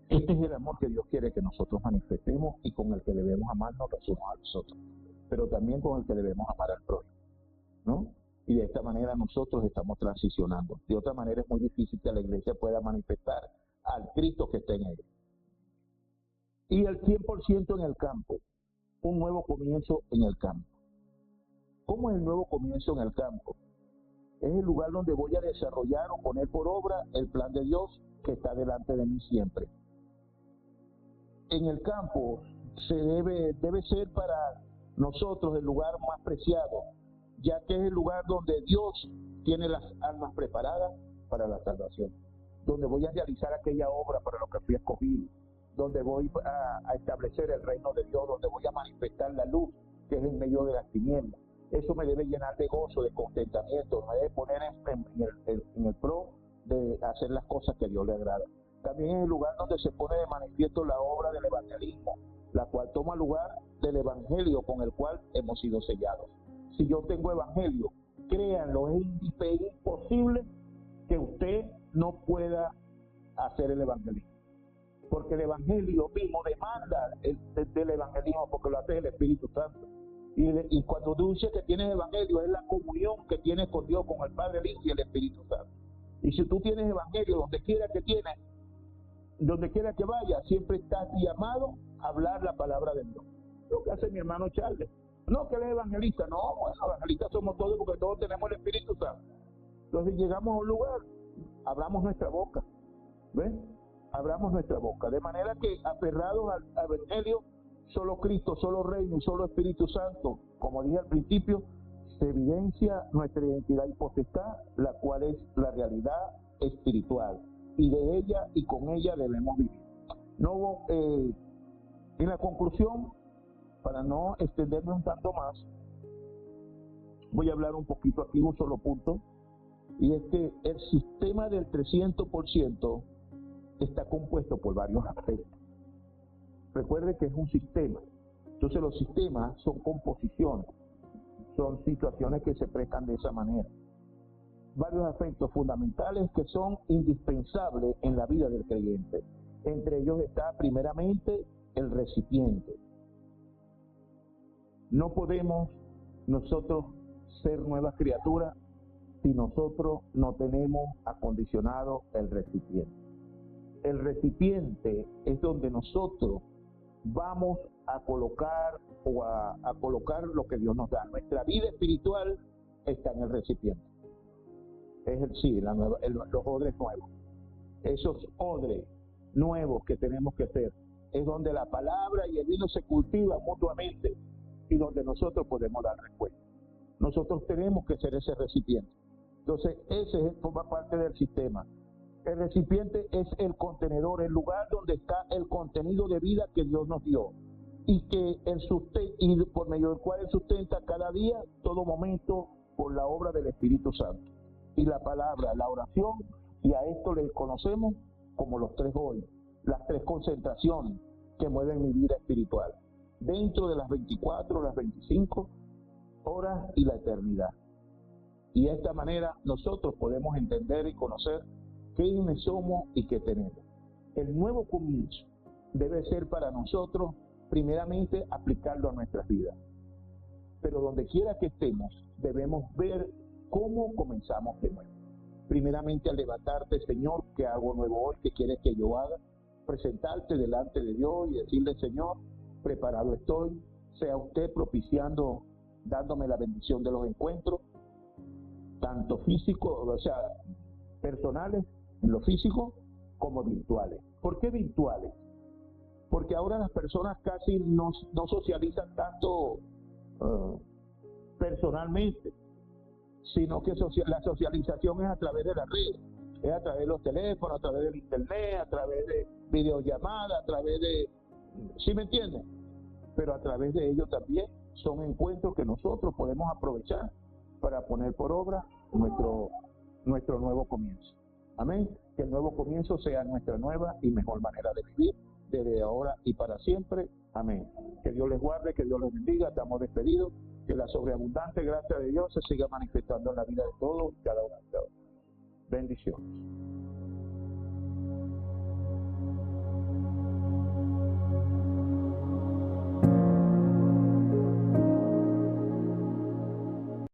[SPEAKER 1] Este es el amor que Dios quiere que nosotros manifestemos y con el que debemos amarnos los unos a los otros, pero también con el que debemos amar al prójimo, ¿no? Y de esta manera nosotros estamos transicionando. De otra manera es muy difícil que la iglesia pueda manifestar al Cristo que está en ella. Y el 100% en el campo, un nuevo comienzo en el campo. ¿Cómo es el nuevo comienzo en el campo? Es el lugar donde voy a desarrollar o poner por obra el plan de Dios que está delante de mí siempre. En el campo debe ser para nosotros el lugar más preciado, ya que es el lugar donde Dios tiene las almas preparadas para la salvación, donde voy a realizar aquella obra para lo que fui escogido, donde voy a establecer el reino de Dios, donde voy a manifestar la luz que es en medio de las tinieblas. Eso me debe llenar de gozo, de contentamiento, me debe poner en el pro de hacer las cosas que a Dios le agrada. También es el lugar donde se pone de manifiesto la obra del evangelismo, la cual toma lugar del evangelio con el cual hemos sido sellados. Si yo tengo evangelio, créanlo, es imposible que usted no pueda hacer el evangelismo. Porque el evangelio mismo demanda del evangelismo, porque lo hace el Espíritu Santo. Y cuando tú dices que tienes evangelio, es la comunión que tienes con Dios, con el Padre, el Hijo y el Espíritu Santo. Y si tú tienes evangelio, donde quiera que vaya, siempre estás llamado a hablar la palabra de Dios. Lo que hace mi hermano Charles. No, que él es evangelista. No, bueno, evangelistas somos todos porque todos tenemos el Espíritu Santo. Entonces llegamos a un lugar, abramos nuestra boca. ¿Ven? Abramos nuestra boca. De manera que aferrados al Evangelio, solo Cristo, solo Reino y solo Espíritu Santo, como dije al principio, se evidencia nuestra identidad y potestad, la cual es la realidad espiritual. Y de ella y con ella debemos vivir. No, en la conclusión, para no extenderme un tanto más, voy a hablar un poquito aquí, un solo punto, y es que el sistema del 300% está compuesto por varios aspectos. Recuerde que es un sistema. Entonces los sistemas son composiciones, son situaciones que se prestan de esa manera. Varios aspectos fundamentales que son indispensables en la vida del creyente. Entre ellos está primeramente el recipiente. No podemos nosotros ser nuevas criaturas si nosotros no tenemos acondicionado el recipiente. El recipiente es donde nosotros vamos a colocar a colocar lo que Dios nos da. Nuestra vida espiritual está en el recipiente. Es los odres nuevos. Esos odres nuevos que tenemos que hacer es donde la palabra y el vino se cultivan mutuamente y donde nosotros podemos dar respuesta. Nosotros tenemos que ser ese recipiente. Entonces, ese forma parte del sistema. El recipiente es el contenedor, el lugar donde está el contenido de vida que Dios nos dio y que y por medio del cual Él sustenta cada día, todo momento, por la obra del Espíritu Santo. Y la palabra, la oración, y a esto le conocemos como los 3 hoy, las 3 concentraciones que mueven mi vida espiritual, dentro de las 24, las 25 horas y la eternidad. Y de esta manera nosotros podemos entender y conocer quiénes somos y qué tenemos. El nuevo comienzo debe ser para nosotros, primeramente, aplicarlo a nuestras vidas. Pero donde quiera que estemos, debemos ver cómo comenzamos de nuevo. Primeramente, al levantarte, Señor, ¿qué hago nuevo hoy? ¿Qué quieres que yo haga? Presentarte delante de Dios y decirle, Señor, preparado estoy. Sea usted propiciando, dándome la bendición de los encuentros, tanto físicos, o sea, personales, en lo físico, como virtuales. ¿Por qué virtuales? Porque ahora las personas casi no socializan tanto personalmente, sino que la socialización es a través de las redes, es a través de los teléfonos, a través del internet, a través de videollamadas, a través de... ¿Sí me entienden? Pero a través de ello también son encuentros que nosotros podemos aprovechar para poner por obra nuestro nuevo comienzo. Amén. Que el nuevo comienzo sea nuestra nueva y mejor manera de vivir desde ahora y para siempre. Amén. Que Dios les guarde, que Dios les bendiga. Estamos despedidos. Que la sobreabundante gracia de Dios se siga manifestando en la vida de todos y cada uno de ustedes. Bendiciones.